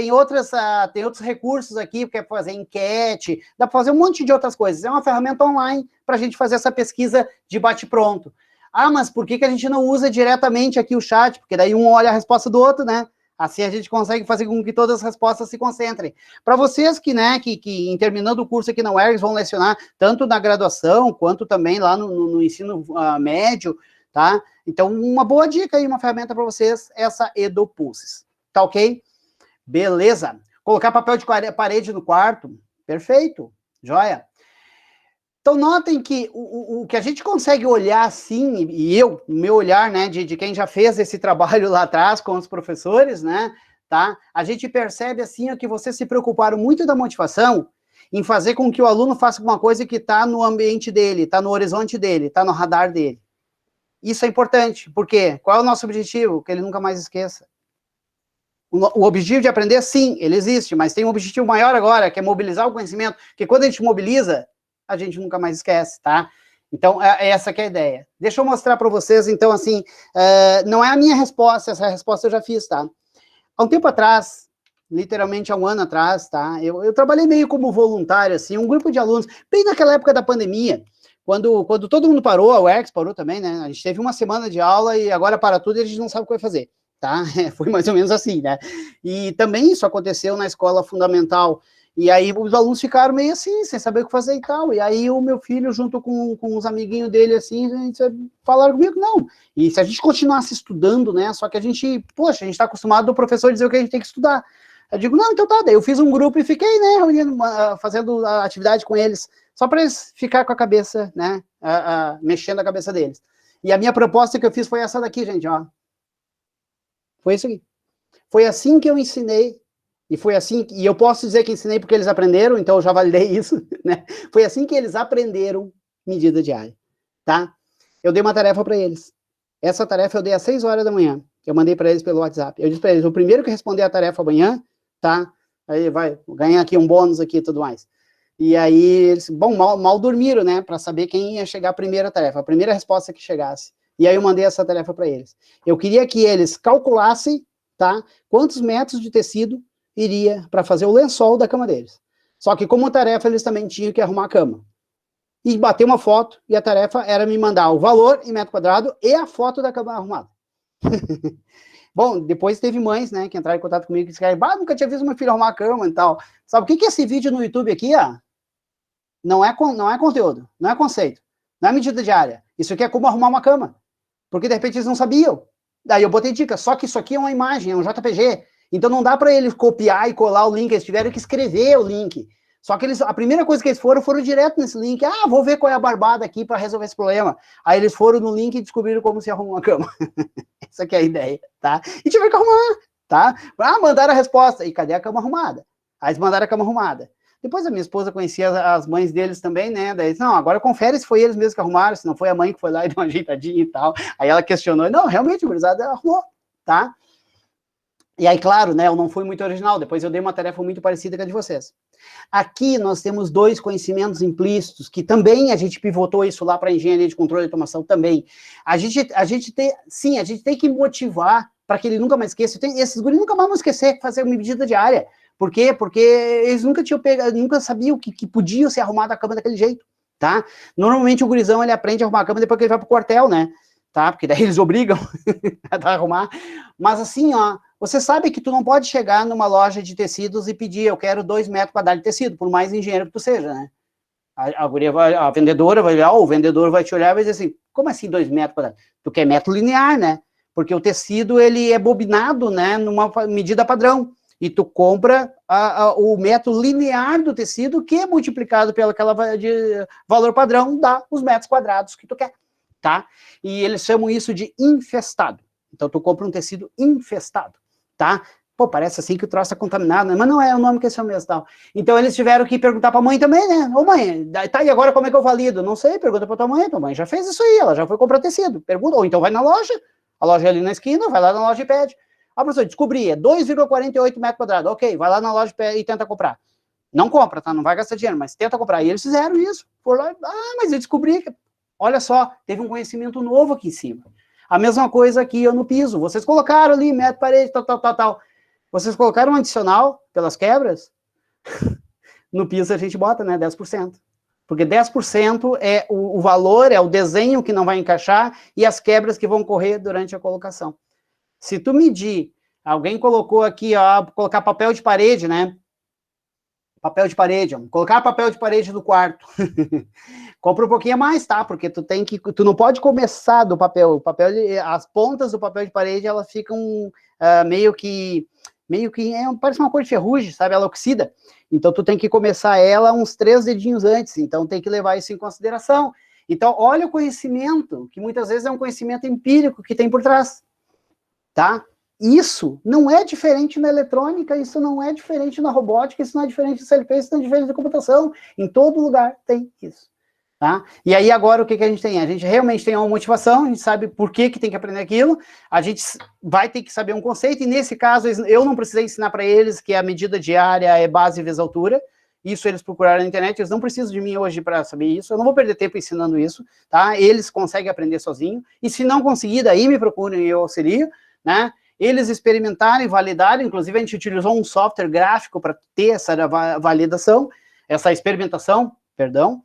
recursos aqui, que é fazer enquete, dá para fazer um monte de outras coisas. É uma ferramenta online para a gente fazer essa pesquisa de bate-pronto. Mas por que a gente não usa diretamente aqui o chat? Porque daí um olha a resposta do outro, né? Assim a gente consegue fazer com que todas as respostas se concentrem. Para vocês que terminando o curso aqui na UERGS vão lecionar tanto na graduação, quanto também lá no ensino médio, tá? Então, uma boa dica aí, uma ferramenta para vocês, essa EduPulses. Tá ok? Beleza. Colocar papel de parede no quarto. Perfeito. Joia. Então, notem que o que a gente consegue olhar assim, e o meu olhar, né, de quem já fez esse trabalho lá atrás com os professores, né, tá? A gente percebe assim que vocês se preocuparam muito da motivação em fazer com que o aluno faça uma coisa que está no ambiente dele, está no horizonte dele, está no radar dele. Isso é importante, porque qual é o nosso objetivo? Que ele nunca mais esqueça. O objetivo de aprender, sim, ele existe, mas tem um objetivo maior agora, que é mobilizar o conhecimento, que quando a gente mobiliza, a gente nunca mais esquece, tá? Então, essa que é a ideia. Deixa eu mostrar para vocês, então, assim, não é a minha resposta, essa resposta eu já fiz, tá? Há um tempo atrás, literalmente há um ano atrás, tá? Eu trabalhei meio como voluntário, assim, um grupo de alunos, bem naquela época da pandemia, quando todo mundo parou, a UERGS parou também, né? A gente teve uma semana de aula e agora para tudo e a gente não sabe o que vai fazer, tá? Foi mais ou menos assim, né? E também isso aconteceu na escola fundamental. E aí os alunos ficaram meio assim, sem saber o que fazer e tal. E aí o meu filho, junto com os amiguinhos dele, assim, falaram comigo, não. E se a gente continuasse estudando, né? Só que a gente está acostumado do professor dizer o que a gente tem que estudar. Eu digo, não, então tá. Daí eu fiz um grupo e fiquei, né, fazendo a atividade com eles, só para eles ficar com a cabeça, né, mexendo a cabeça deles. E a minha proposta que eu fiz foi essa daqui, gente, ó. Foi isso aqui. Foi assim que eu ensinei, e foi assim, e eu posso dizer que ensinei porque eles aprenderam, então eu já validei isso, né? Foi assim que eles aprenderam medida diária, tá? Eu dei uma tarefa para eles. Essa tarefa eu dei às 6 horas da manhã. Eu mandei para eles pelo WhatsApp. Eu disse para eles, o primeiro que responder a tarefa amanhã, tá? Aí vai ganhar aqui um bônus aqui e tudo mais. E aí eles, bom, mal dormiram, né? Para saber quem ia chegar a primeira tarefa, a primeira resposta que chegasse. E aí eu mandei essa tarefa para eles. Eu queria que eles calculassem, tá? Quantos metros de tecido iria para fazer o lençol da cama deles. Só que como tarefa eles também tinham que arrumar a cama. E bater uma foto, e a tarefa era me mandar o valor em metro quadrado e a foto da cama arrumada. Bom, depois teve mães, né, que entraram em contato comigo e disseram, nunca tinha visto meu filho arrumar a cama e tal. Sabe o que é esse vídeo no YouTube aqui, ó? Não é conteúdo, não é conceito, não é medida diária. Isso aqui é como arrumar uma cama. Porque, de repente, eles não sabiam. Daí eu botei dica, só que isso aqui é uma imagem, é um JPG. Então não dá para eles copiar e colar o link, eles tiveram que escrever o link. Só que a primeira coisa que eles foram direto nesse link. Vou ver qual é a barbada aqui para resolver esse problema. Aí eles foram no link e descobriram como se arruma uma cama. Essa aqui é a ideia, tá? E tiveram que arrumar, tá? Mandaram a resposta. E cadê a cama arrumada? Aí eles mandaram a cama arrumada. Depois a minha esposa conhecia as mães deles também, né? Daí, não, agora confere se foi eles mesmos que arrumaram, se não foi a mãe que foi lá e deu uma ajeitadinha e tal. Aí ela questionou, não, realmente, o gurizada arrumou, tá? E aí, claro, né, eu não fui muito original, depois eu dei uma tarefa muito parecida com a de vocês. Aqui nós temos 2 conhecimentos implícitos, que também a gente pivotou isso lá para engenharia de controle e automação também. A gente tem que motivar para que ele nunca mais esqueça. Esses guris nunca mais vão esquecer de fazer uma medida diária. Por quê? Porque eles nunca sabiam que podia ser arrumada a cama daquele jeito, tá? Normalmente o gurizão, ele aprende a arrumar a cama depois que ele vai pro quartel, né? Tá? Porque daí eles obrigam a arrumar. Mas assim, ó, Você sabe que tu não pode chegar numa loja de tecidos e pedir, eu quero 2 metros quadrados de tecido, por mais engenheiro que tu seja, né? A vendedora vai olhar, ou o vendedor vai te olhar e vai dizer assim, como assim 2 metros quadrados? Tu quer metro linear, né? Porque o tecido, ele é bobinado, né, numa medida padrão. E tu compra o metro linear do tecido, que é multiplicado pelo valor padrão, dá os metros quadrados que tu quer, tá? E eles chamam isso de infestado. Então, tu compra um tecido infestado, tá? Pô, parece assim que o troço tá contaminado, né? Mas não é o nome que eles chamam mesmo, tal. Então, eles tiveram que perguntar pra mãe também, né? Ô, mãe, tá, e agora como é que eu valido? Não sei, pergunta pra tua mãe já fez isso aí, ela já foi comprar tecido. Pergunta, ou então vai na loja, a loja é ali na esquina, vai lá na loja e pede. Ah, professor, descobri, é 2,48 metros quadrados. Ok, vai lá na loja e tenta comprar. Não compra, tá? Não vai gastar dinheiro, mas tenta comprar. E eles fizeram isso. Foram lá, mas eu descobri que... Olha só, teve um conhecimento novo aqui em cima. A mesma coisa aqui no piso. Vocês colocaram ali, metro, parede, tal. Vocês colocaram um adicional pelas quebras? No piso a gente bota, né, 10%. Porque 10% é o valor, é o desenho que não vai encaixar e as quebras que vão correr durante a colocação. Se tu medir, alguém colocou aqui, ó, colocar papel de parede, né? Papel de parede, ó, colocar papel de parede no quarto. Compra um pouquinho a mais, tá? Porque tu não pode começar do papel. As pontas do papel de parede, elas ficam meio que parece uma cor de ferrugem, sabe? Ela oxida. Então, tu tem que começar ela uns 3 dedinhos antes. Então, tem que levar isso em consideração. Então, olha o conhecimento, que muitas vezes é um conhecimento empírico que tem por trás, tá? Isso não é diferente na eletrônica, isso não é diferente na robótica, isso não é diferente no CLP, isso não é diferente na computação. Em todo lugar tem isso. Tá? E aí agora o que a gente tem? A gente realmente tem uma motivação, a gente sabe por que tem que aprender aquilo, a gente vai ter que saber um conceito, e nesse caso eu não precisei ensinar para eles que a medida diária é base vezes altura, isso eles procuraram na internet, eles não precisam de mim hoje para saber isso, eu não vou perder tempo ensinando isso, tá? Eles conseguem aprender sozinho, e se não conseguir, daí me procurem e eu auxilio, né? Eles experimentaram e validaram, inclusive a gente utilizou um software gráfico para ter essa validação, essa experimentação, perdão,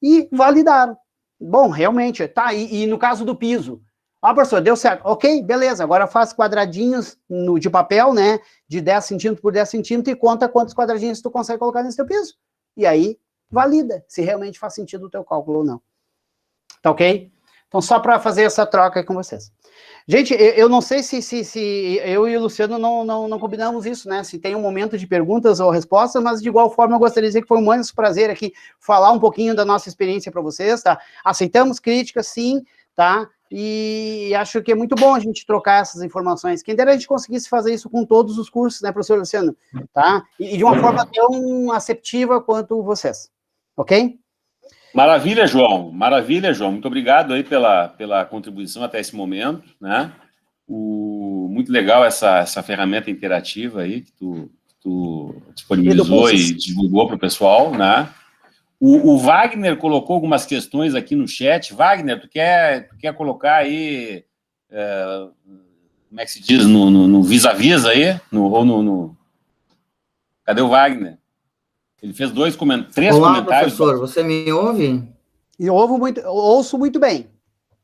e validaram. Bom, realmente, tá, e no caso do piso, professor, deu certo, ok, beleza, agora faz quadradinhos de papel, né, de 10 centímetros por 10 centímetros e conta quantos quadradinhos tu consegue colocar nesse teu piso, e aí valida se realmente faz sentido o teu cálculo ou não. Tá ok? Então, só para fazer essa troca aí com vocês. Gente, eu não sei se eu e o Luciano não combinamos isso, né? Se tem um momento de perguntas ou respostas, mas de igual forma eu gostaria de dizer que foi um imenso prazer aqui falar um pouquinho da nossa experiência para vocês, tá? Aceitamos críticas, sim, tá? E acho que é muito bom a gente trocar essas informações. Quem dera a gente conseguisse fazer isso com todos os cursos, né, professor Luciano? Tá? E de uma forma tão aceptiva quanto vocês. Ok? Maravilha, João. Maravilha, João. Muito obrigado aí pela contribuição até esse momento, né? Muito legal essa ferramenta interativa aí que tu disponibilizou e divulgou para o pessoal, né? O Wagner colocou algumas questões aqui no chat. Wagner, tu quer colocar aí, como é que se diz, no vis-a-vis aí? Cadê o Wagner? Ele fez 3 comentários. Olá, professor, você me ouve? E ouço muito bem.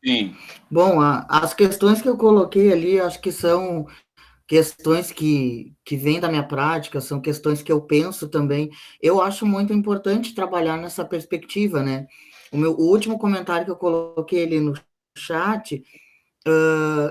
Sim. Bom, as questões que eu coloquei ali, acho que são questões que vêm da minha prática, são questões que eu penso também. Eu acho muito importante trabalhar nessa perspectiva, né? O último comentário que eu coloquei ali no chat,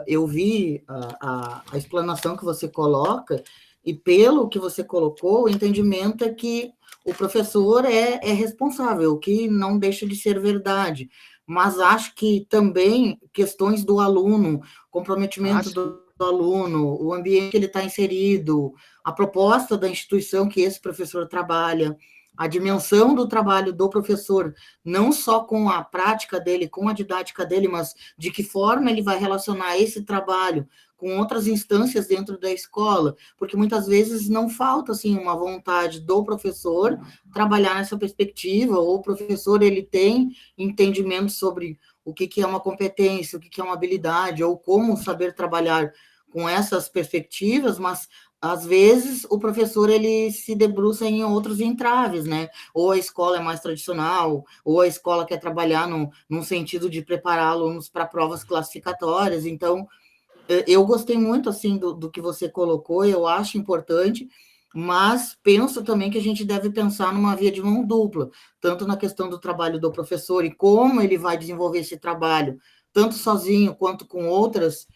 eu vi a explanação que você coloca, e pelo que você colocou, o entendimento é que o professor é responsável, o que não deixa de ser verdade. Mas acho que também questões do aluno, comprometimento do aluno, o ambiente que ele está inserido, a proposta da instituição que esse professor trabalha, a dimensão do trabalho do professor, não só com a prática dele, com a didática dele, mas de que forma ele vai relacionar esse trabalho com outras instâncias dentro da escola, porque muitas vezes não falta, assim, uma vontade do professor trabalhar nessa perspectiva, ou o professor, ele tem entendimento sobre o que é uma competência, o que é uma habilidade, ou como saber trabalhar com essas perspectivas, mas às vezes o professor ele se debruça em outros entraves, né? Ou a escola é mais tradicional, ou a escola quer trabalhar num sentido de preparar alunos para provas classificatórias. Então, Eu gostei muito, assim, do que você colocou, eu acho importante, mas penso também que a gente deve pensar numa via de mão dupla, tanto na questão do trabalho do professor e como ele vai desenvolver esse trabalho, tanto sozinho quanto com outras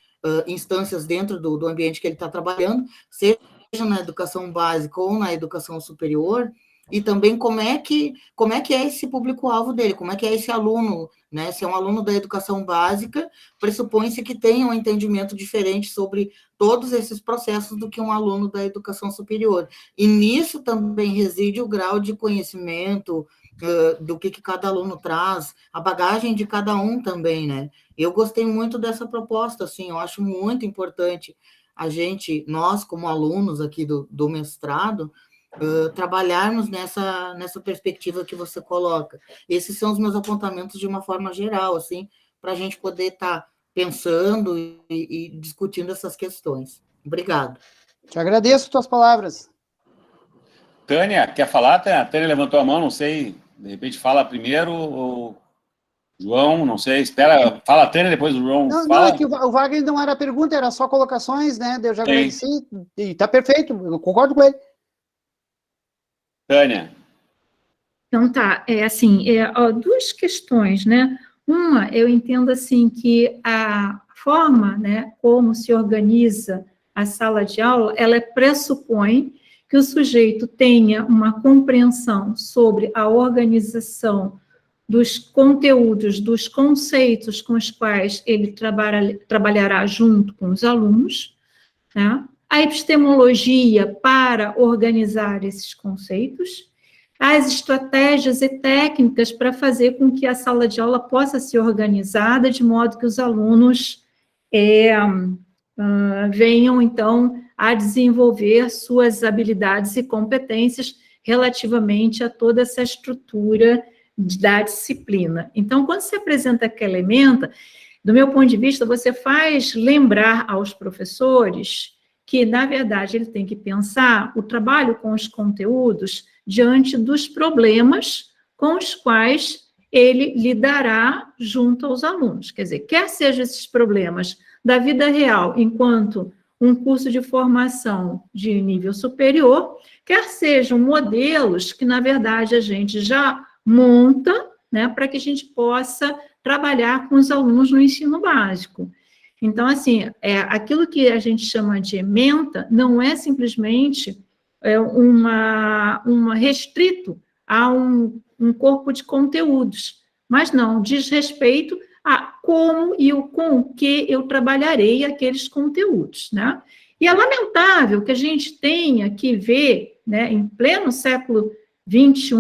instâncias dentro do ambiente que ele está trabalhando, seja na educação básica ou na educação superior, e também como é que é esse público-alvo dele, como é que é esse aluno, né? Se é um aluno da educação básica, pressupõe-se que tenha um entendimento diferente sobre todos esses processos do que um aluno da educação superior. E nisso também reside o grau de conhecimento do que cada aluno traz, a bagagem de cada um também, né? Eu gostei muito dessa proposta, assim, eu acho muito importante a gente, nós como alunos aqui do mestrado, trabalharmos nessa perspectiva que você coloca. Esses são os meus apontamentos de uma forma geral, assim, para a gente poder estar pensando e discutindo essas questões. Obrigado. Te agradeço tuas palavras. Tânia, quer falar? A Tânia levantou a mão, não sei, de repente fala primeiro, ou João, não sei, espera, fala a Tânia, depois o João Não, fala. é que o Wagner não era pergunta, era só colocações, né? Eu já agradeci, e tá perfeito, eu concordo com ele. Tânia. Então, tá, duas questões, né? Uma, eu entendo, assim, que a forma, né, como se organiza a sala de aula, ela pressupõe que o sujeito tenha uma compreensão sobre a organização dos conteúdos, dos conceitos com os quais ele trabalhará junto com os alunos, né? A epistemologia para organizar esses conceitos, as estratégias e técnicas para fazer com que a sala de aula possa ser organizada de modo que os alunos venham, então, a desenvolver suas habilidades e competências relativamente a toda essa estrutura da disciplina. Então, quando se apresenta aquela ementa, do meu ponto de vista, você faz lembrar aos professores que, na verdade, ele tem que pensar o trabalho com os conteúdos diante dos problemas com os quais ele lidará junto aos alunos. Quer dizer, quer sejam esses problemas da vida real, enquanto um curso de formação de nível superior, quer sejam modelos que, na verdade, a gente já monta, né, para que a gente possa trabalhar com os alunos no ensino básico. Então, assim, aquilo que a gente chama de ementa não é simplesmente uma restrito a um corpo de conteúdos, mas não, diz respeito a como e com o que eu trabalharei aqueles conteúdos, né? E é lamentável que a gente tenha que ver, né, em pleno século XXI,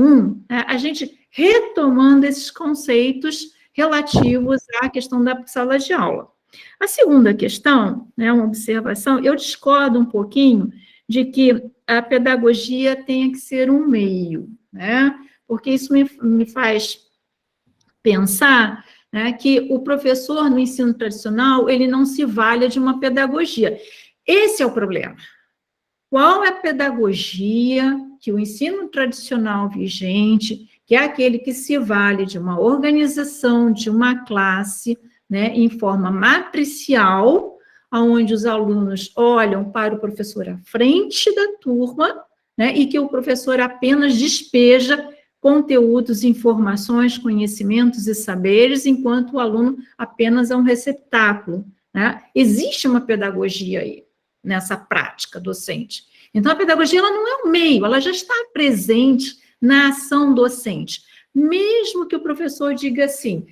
né, a gente retomando esses conceitos relativos à questão da sala de aula. A segunda questão, né, uma observação, eu discordo um pouquinho de que a pedagogia tenha que ser um meio, né, porque isso me faz pensar, né, que o professor no ensino tradicional, ele não se valha de uma pedagogia. Esse é o problema. Qual é a pedagogia que o ensino tradicional vigente, que é aquele que se vale de uma organização, de uma classe, né, em forma matricial, onde os alunos olham para o professor à frente da turma, né, e que o professor apenas despeja conteúdos, informações, conhecimentos e saberes, enquanto o aluno apenas é um receptáculo, né? Existe uma pedagogia aí, nessa prática docente. Então, a pedagogia ela não é um meio, ela já está presente na ação docente. Mesmo que o professor diga assim,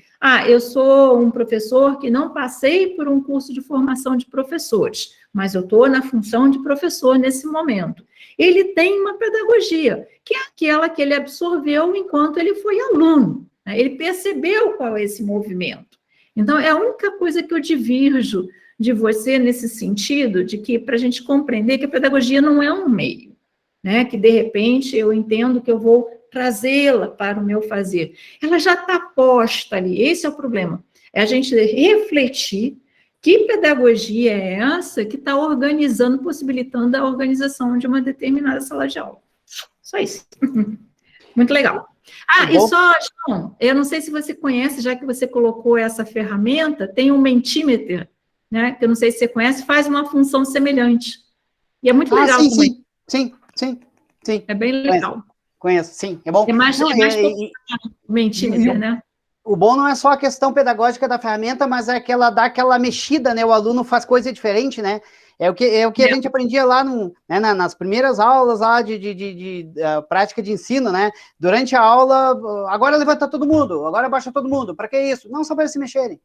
eu sou um professor que não passei por um curso de formação de professores, mas eu estou na função de professor nesse momento. Ele tem uma pedagogia, que é aquela que ele absorveu enquanto ele foi aluno, né? Ele percebeu qual é esse movimento. Então, é a única coisa que eu divirjo de você nesse sentido, de que, para a gente compreender que a pedagogia não é um meio, né? Que, de repente, eu entendo que eu vou trazê-la para o meu fazer. Ela já está posta ali, esse é o problema. É a gente refletir que pedagogia é essa que está organizando, possibilitando a organização de uma determinada sala de aula. Só isso. Muito legal. E só, João, eu não sei se você conhece, já que você colocou essa ferramenta, tem um Mentimeter, né, que eu não sei se você conhece, faz uma função semelhante. E é muito legal também. Sim. É bem legal. Conheço, sim, é bom. É mais tímida, né? O bom não é só a questão pedagógica da ferramenta, mas é que ela dá aquela mexida, né? O aluno faz coisa diferente, né? É o que a gente aprendia lá nas primeiras aulas lá de prática de ensino, né? Durante a aula, agora levanta todo mundo, agora abaixa todo mundo. Para que isso? Não, só para eles se mexerem.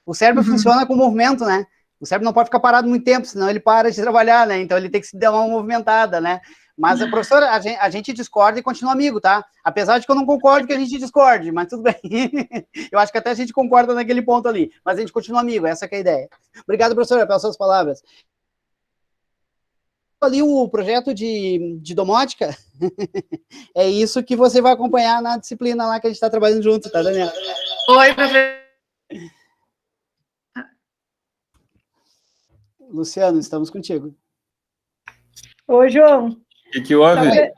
O cérebro funciona com movimento, né? O cérebro não pode ficar parado muito tempo, senão ele para de trabalhar, né? Então ele tem que se dar uma movimentada, né? Mas, professora, a gente discorda e continua amigo, tá? Apesar de que eu não concordo que a gente discorde, mas tudo bem. Eu acho que até a gente concorda naquele ponto ali, mas a gente continua amigo, essa que é a ideia. Obrigado, professora, pelas suas palavras. Ali o projeto de domótica, é isso que você vai acompanhar na disciplina lá que a gente está trabalhando junto, tá, Daniela? Oi, professor. Luciano, estamos contigo. Ô, João. O que houve?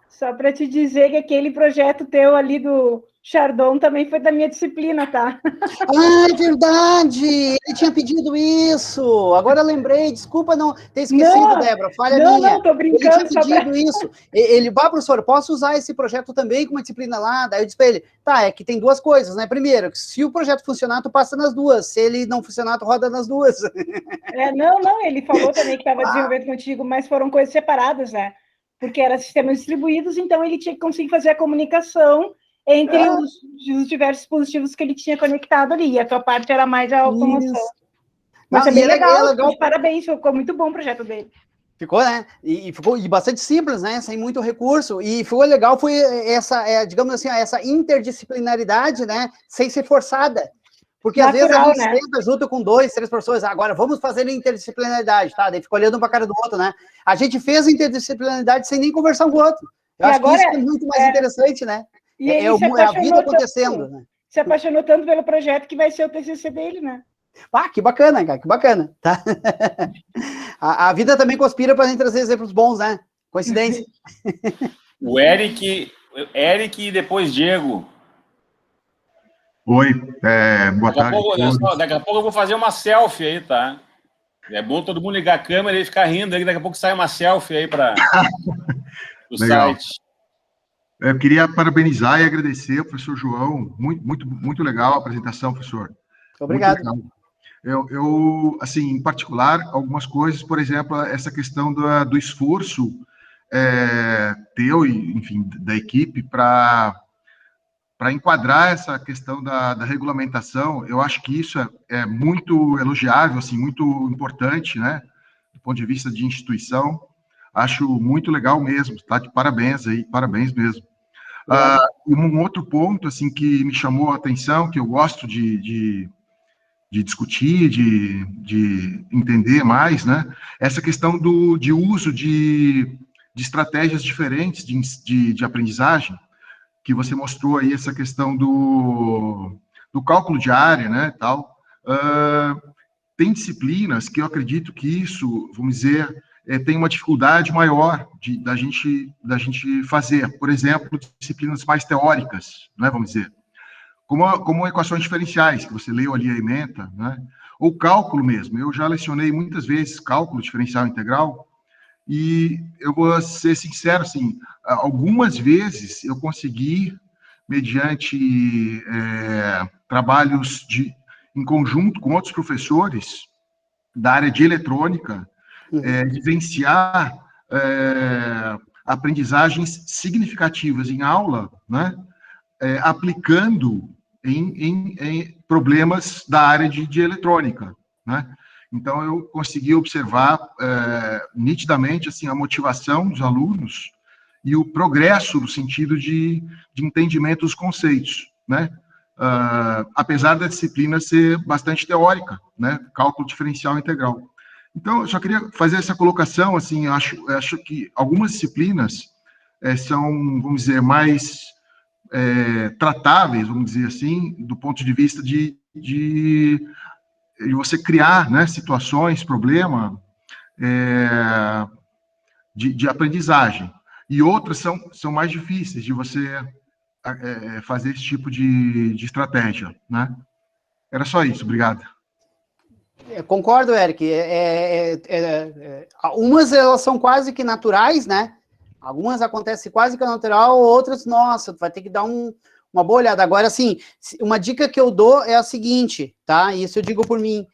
Só para te dizer que aquele projeto teu ali do Chardon também foi da minha disciplina, tá? Ah, é verdade! Ele tinha pedido isso! Agora eu lembrei, desculpa não ter esquecido, Débora, falha minha. Não, tô brincando. Ele tinha pedido isso. Ele, professor, posso usar esse projeto também com uma disciplina lá? Daí eu disse para ele, tá, é que tem duas coisas, né? Primeiro, se o projeto funcionar, tu passa nas duas. Se ele não funcionar, tu roda nas duas. Não, ele falou também que estava desenvolvendo contigo, mas foram coisas separadas, né? Porque eram sistemas distribuídos, então ele tinha que conseguir fazer a comunicação entre os diversos dispositivos que ele tinha conectado ali, e a tua parte era mais a automação. Isso. Mas Não, é bem legal, legal. Parabéns, ficou muito bom o projeto dele. Ficou, né? E ficou bastante simples, né? Sem muito recurso. E foi legal, foi essa, digamos assim, essa interdisciplinaridade, né? Sem ser forçada. Porque natural, às vezes a gente senta junto com 2, 3 professores, agora vamos fazer interdisciplinaridade, tá? Daí fica olhando um para a cara do outro, né? A gente fez a interdisciplinaridade sem nem conversar com o outro. Eu acho que isso é muito mais interessante, né? E é a vida acontecendo, né? Se apaixonou tanto pelo projeto que vai ser o TCC dele, né? Ah, que bacana, cara, que bacana, tá? A vida também conspira para a gente trazer exemplos bons, né? Coincidência. O Eric e depois Diego. Oi, boa tarde. Daqui a pouco eu vou fazer uma selfie aí, tá? É bom todo mundo ligar a câmera e ficar rindo aí, daqui a pouco sai uma selfie aí para o site. Eu queria parabenizar e agradecer ao professor João, muito legal a apresentação, professor. Obrigado. Eu, assim, em particular, algumas coisas, por exemplo, essa questão do esforço teu e, enfim, da equipe para enquadrar essa questão da regulamentação. Eu acho que isso é muito elogiável, assim, muito importante, né, do ponto de vista de instituição. Acho muito legal mesmo, tá? De parabéns aí, parabéns mesmo. Um outro ponto, assim, que me chamou a atenção, que eu gosto de discutir, de entender mais, né? Essa questão de uso de estratégias diferentes de aprendizagem, que você mostrou aí, essa questão do cálculo de área, né, tal. Tem disciplinas que eu acredito que isso, vamos dizer, tem uma dificuldade maior da gente fazer. Por exemplo, disciplinas mais teóricas, né, vamos dizer, como equações diferenciais, que você leu ali a ementa, né, ou cálculo mesmo. Eu já lecionei muitas vezes cálculo diferencial integral, e eu vou ser sincero, assim, algumas vezes eu consegui, mediante trabalhos em conjunto com outros professores da área de eletrônica, vivenciar aprendizagens significativas em aula, né, aplicando em problemas da área de eletrônica, né? Então, eu consegui observar nitidamente, assim, a motivação dos alunos e o progresso no sentido de entendimento dos conceitos, né? Apesar da disciplina ser bastante teórica, né? Cálculo diferencial integral. Então, eu só queria fazer essa colocação, assim, eu acho que algumas disciplinas são, vamos dizer, mais tratáveis, vamos dizer assim, do ponto de vista de você criar, né, situações, problema de aprendizagem. E outras são mais difíceis de você fazer esse tipo de estratégia, né? Era só isso, obrigado. Concordo, Eric. Umas elas são quase que naturais, né? Algumas acontecem quase que natural, outras, nossa, tu vai ter que dar uma boa olhada. Agora, assim, uma dica que eu dou é a seguinte, tá? Isso eu digo por mim.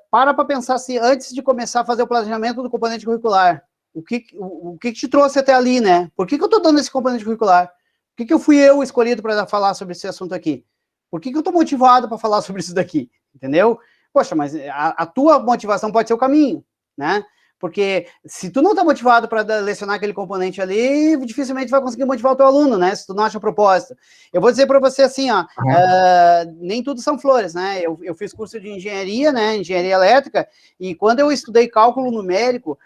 Para pensar assim, antes de começar a fazer o planejamento do componente curricular, o que te trouxe até ali, né? Por que eu estou dando esse componente curricular? Por que eu fui escolhido para falar sobre esse assunto aqui? Por que eu estou motivado para falar sobre isso daqui? Entendeu? Poxa, mas a tua motivação pode ser o caminho, né? Porque se tu não está motivado para lecionar aquele componente ali, dificilmente vai conseguir motivar o teu aluno, né? Se tu não acha propósito. Eu vou dizer para você assim, ó, nem tudo são flores, né? Eu fiz curso de engenharia, né? Engenharia elétrica, e quando eu estudei cálculo numérico,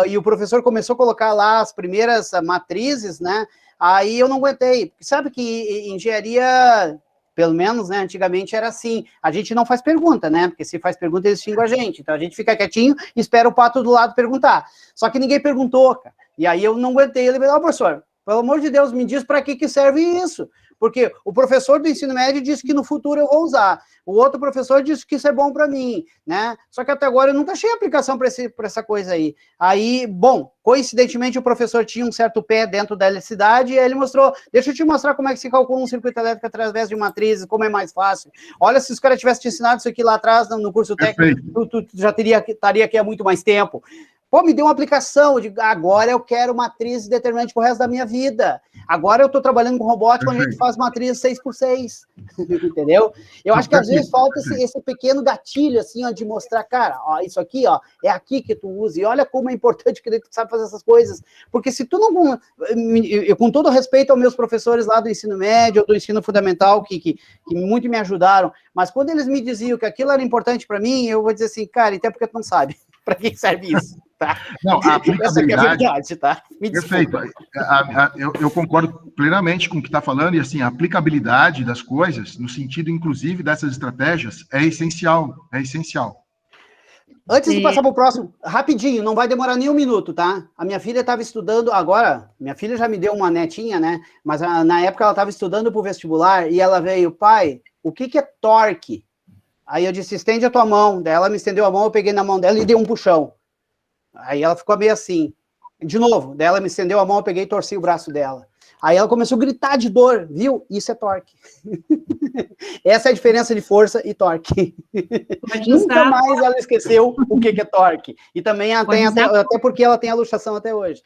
e o professor começou a colocar lá as primeiras matrizes, né? Aí eu não aguentei. Porque sabe que engenharia, pelo menos, né, antigamente era assim, a gente não faz pergunta, né, porque se faz pergunta eles xingam a gente, então a gente fica quietinho e espera o pato do lado perguntar, só que ninguém perguntou, cara, e aí eu não aguentei, ele falou, professor, pelo amor de Deus, me diz para que serve isso, porque o professor do ensino médio disse que no futuro eu vou usar, o outro professor disse que isso é bom para mim, né, só que até agora eu nunca achei aplicação para essa coisa aí, bom, coincidentemente o professor tinha um certo pé dentro da eletricidade e ele mostrou, deixa eu te mostrar como é que se calcula um circuito elétrico através de matrizes, como é mais fácil, olha, se os caras tivessem te ensinado isso aqui lá atrás no curso técnico, tu já estaria aqui há muito mais tempo. Pô, me deu uma aplicação, eu digo, agora eu quero matriz determinante pro resto da minha vida. Agora eu estou trabalhando com robótica, onde a gente faz matriz 6x6, entendeu? Eu acho que às vezes falta esse pequeno gatilho, assim, ó, de mostrar, cara, ó, isso aqui, ó, é aqui que tu usa, e olha como é importante que tu sabe fazer essas coisas, porque se tu não, eu, com todo respeito aos meus professores lá do ensino médio, ou do ensino fundamental, que muito me ajudaram, mas quando eles me diziam que aquilo era importante para mim, eu vou dizer assim, cara, até porque tu não sabe para que serve isso. Tá? Não, a aplicabilidade... Essa aqui é a verdade, tá? Perfeito. Eu concordo plenamente com o que está falando, e assim, a aplicabilidade das coisas, no sentido, inclusive, dessas estratégias, é essencial, Antes de passar para o próximo, rapidinho, não vai demorar nem um minuto, tá? A minha filha estava estudando, agora, minha filha já me deu uma netinha, né? Mas na época ela estava estudando para o vestibular, e ela veio, pai, o que é torque? Aí eu disse, estende a tua mão. Daí ela me estendeu a mão, eu peguei na mão dela e dei um puxão. Aí ela ficou meio assim. De novo, daí ela me estendeu a mão, eu peguei e torci o braço dela. Aí ela começou a gritar de dor, viu? Isso é torque. Essa é a diferença de força e torque. Nunca mais ela esqueceu o que é torque. E também até porque ela tem a luxação até hoje.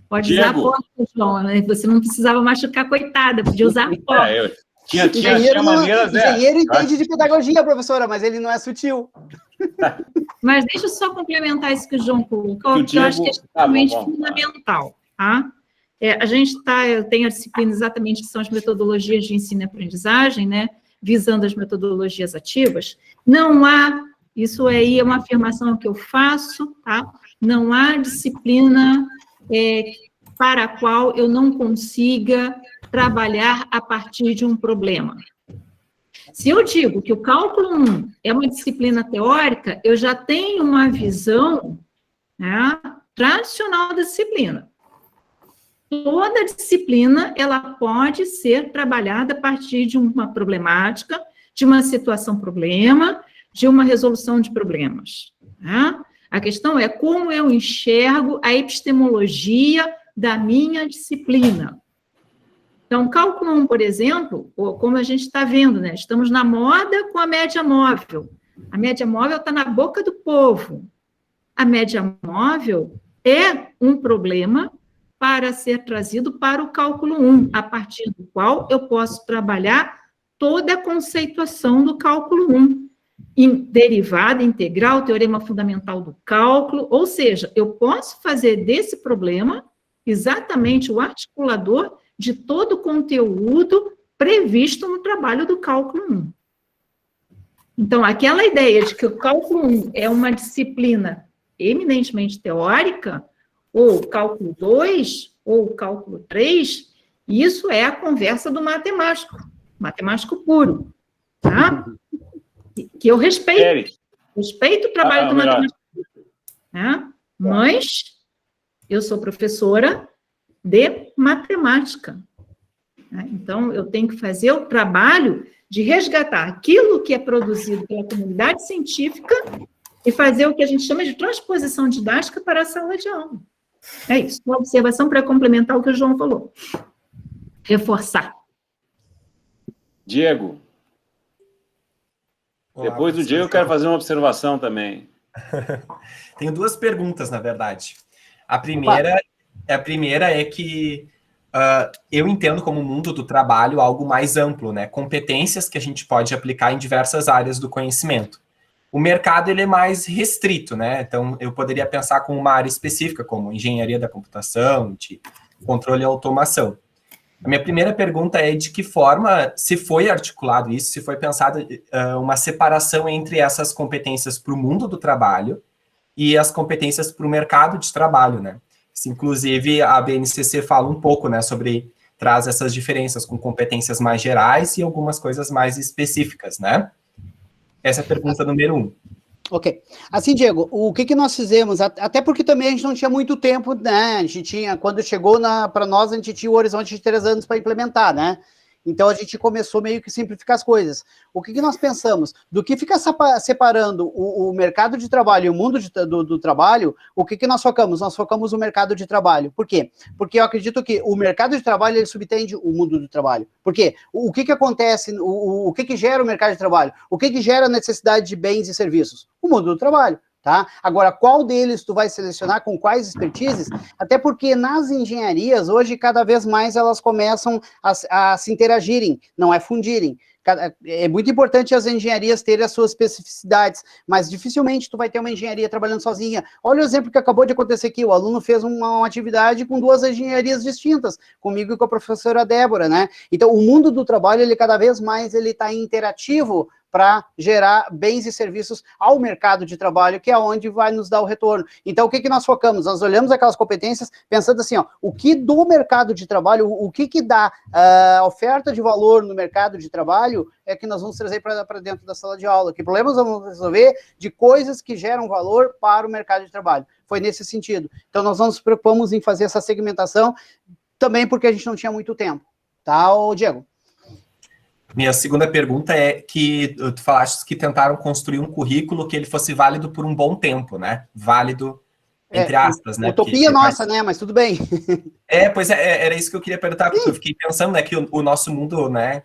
Pode usar a porta, João, né? Você não precisava machucar, coitada, podia usar a porta. Engenheiro entende de pedagogia, professora, mas ele não é sutil. Mas deixa eu só complementar isso que o João colocou, que eu acho que é extremamente fundamental, tá? Eu tenho a disciplina exatamente que são as metodologias de ensino e aprendizagem, né? Visando as metodologias ativas. Não há, isso aí é uma afirmação que eu faço, tá? Não há disciplina para a qual eu não consiga trabalhar a partir de um problema. Se eu digo que o cálculo 1 é uma disciplina teórica, eu já tenho uma visão, né, tradicional da disciplina. Toda disciplina, ela pode ser trabalhada a partir de uma problemática, de uma situação-problema, de uma resolução de problemas. Né? A questão é como eu enxergo a epistemologia da minha disciplina. Então, cálculo 1, por exemplo, como a gente está vendo, né? Estamos na moda com a média móvel. A média móvel está na boca do povo. A média móvel é um problema para ser trazido para o cálculo 1, a partir do qual eu posso trabalhar toda a conceituação do cálculo 1. Derivada, integral, teorema fundamental do cálculo, ou seja, eu posso fazer desse problema exatamente o articulador de todo o conteúdo previsto no trabalho do cálculo 1. Então, aquela ideia de que o cálculo 1 é uma disciplina eminentemente teórica, ou cálculo 2, ou cálculo 3, isso é a conversa do matemático puro, tá? Que eu respeito o trabalho do matemático puro, né? Mas eu sou professora de matemática. Então, eu tenho que fazer o trabalho de resgatar aquilo que é produzido pela comunidade científica e fazer o que a gente chama de transposição didática para a sala de aula. É isso, uma observação para complementar o que o João falou. Reforçar. Diego. Olá, Depois do Diego, eu quero fazer uma observação também. Tenho duas perguntas, na verdade. A primeira é que eu entendo como mundo do trabalho algo mais amplo, né? Competências que a gente pode aplicar em diversas áreas do conhecimento. O mercado, ele é mais restrito, né? Então, eu poderia pensar com uma área específica, como engenharia da computação, de controle e automação. A minha primeira pergunta é de que forma se foi articulado isso, se foi pensado uma separação entre essas competências para o mundo do trabalho e as competências para o mercado de trabalho, né? Inclusive, a BNCC fala um pouco, né, traz essas diferenças com competências mais gerais e algumas coisas mais específicas, né? Essa é a pergunta número 1. Ok. Assim, Diego, o que nós fizemos, até porque também a gente não tinha muito tempo, né, a gente tinha, quando chegou para nós, a gente tinha o horizonte de 3 anos para implementar, né, então a gente começou meio que simplificar as coisas. O que nós pensamos? Do que fica separando o mercado de trabalho e o mundo do trabalho, o que nós focamos? Nós focamos no mercado de trabalho. Por quê? Porque eu acredito que o mercado de trabalho, ele subtende o mundo do trabalho. Por quê? O que acontece, o que gera o mercado de trabalho? O que gera a necessidade de bens e serviços? O mundo do trabalho. Tá? Agora, qual deles tu vai selecionar, com quais expertises? Até porque nas engenharias, hoje, cada vez mais elas começam a se interagirem, não é fundirem. É muito importante as engenharias terem as suas especificidades, mas dificilmente tu vai ter uma engenharia trabalhando sozinha. Olha o exemplo que acabou de acontecer aqui, o aluno fez uma atividade com 2 engenharias distintas, comigo e com a professora Débora, né? Então, o mundo do trabalho, ele cada vez mais ele está interativo para gerar bens e serviços ao mercado de trabalho, que é onde vai nos dar o retorno. Então, o que nós focamos? Nós olhamos aquelas competências pensando assim, ó, o que do mercado de trabalho, o que dá oferta de valor no mercado de trabalho é que nós vamos trazer para dentro da sala de aula. Que problemas vamos resolver de coisas que geram valor para o mercado de trabalho. Foi nesse sentido. Então, nós nos preocupamos em fazer essa segmentação também porque a gente não tinha muito tempo. Tá, Diego? Minha segunda pergunta é que tu falaste que tentaram construir um currículo que ele fosse válido por um bom tempo, né? Válido, entre aspas, né? Utopia nossa, né? Mas tudo bem. Pois é, era isso que eu queria perguntar, porque eu fiquei pensando, né, que o nosso mundo, né,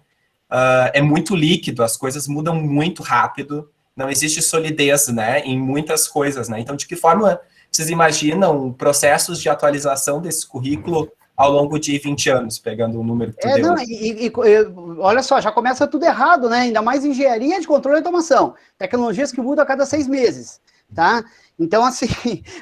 é muito líquido, as coisas mudam muito rápido, não existe solidez, né, em muitas coisas, né? Então, de que forma vocês imaginam processos de atualização desse currículo ao longo de 20 anos, pegando o número que tu deu? Não, olha só, já começa tudo errado, né? Ainda mais engenharia de controle e automação. Tecnologias que mudam a cada 6 meses, tá? Então, assim,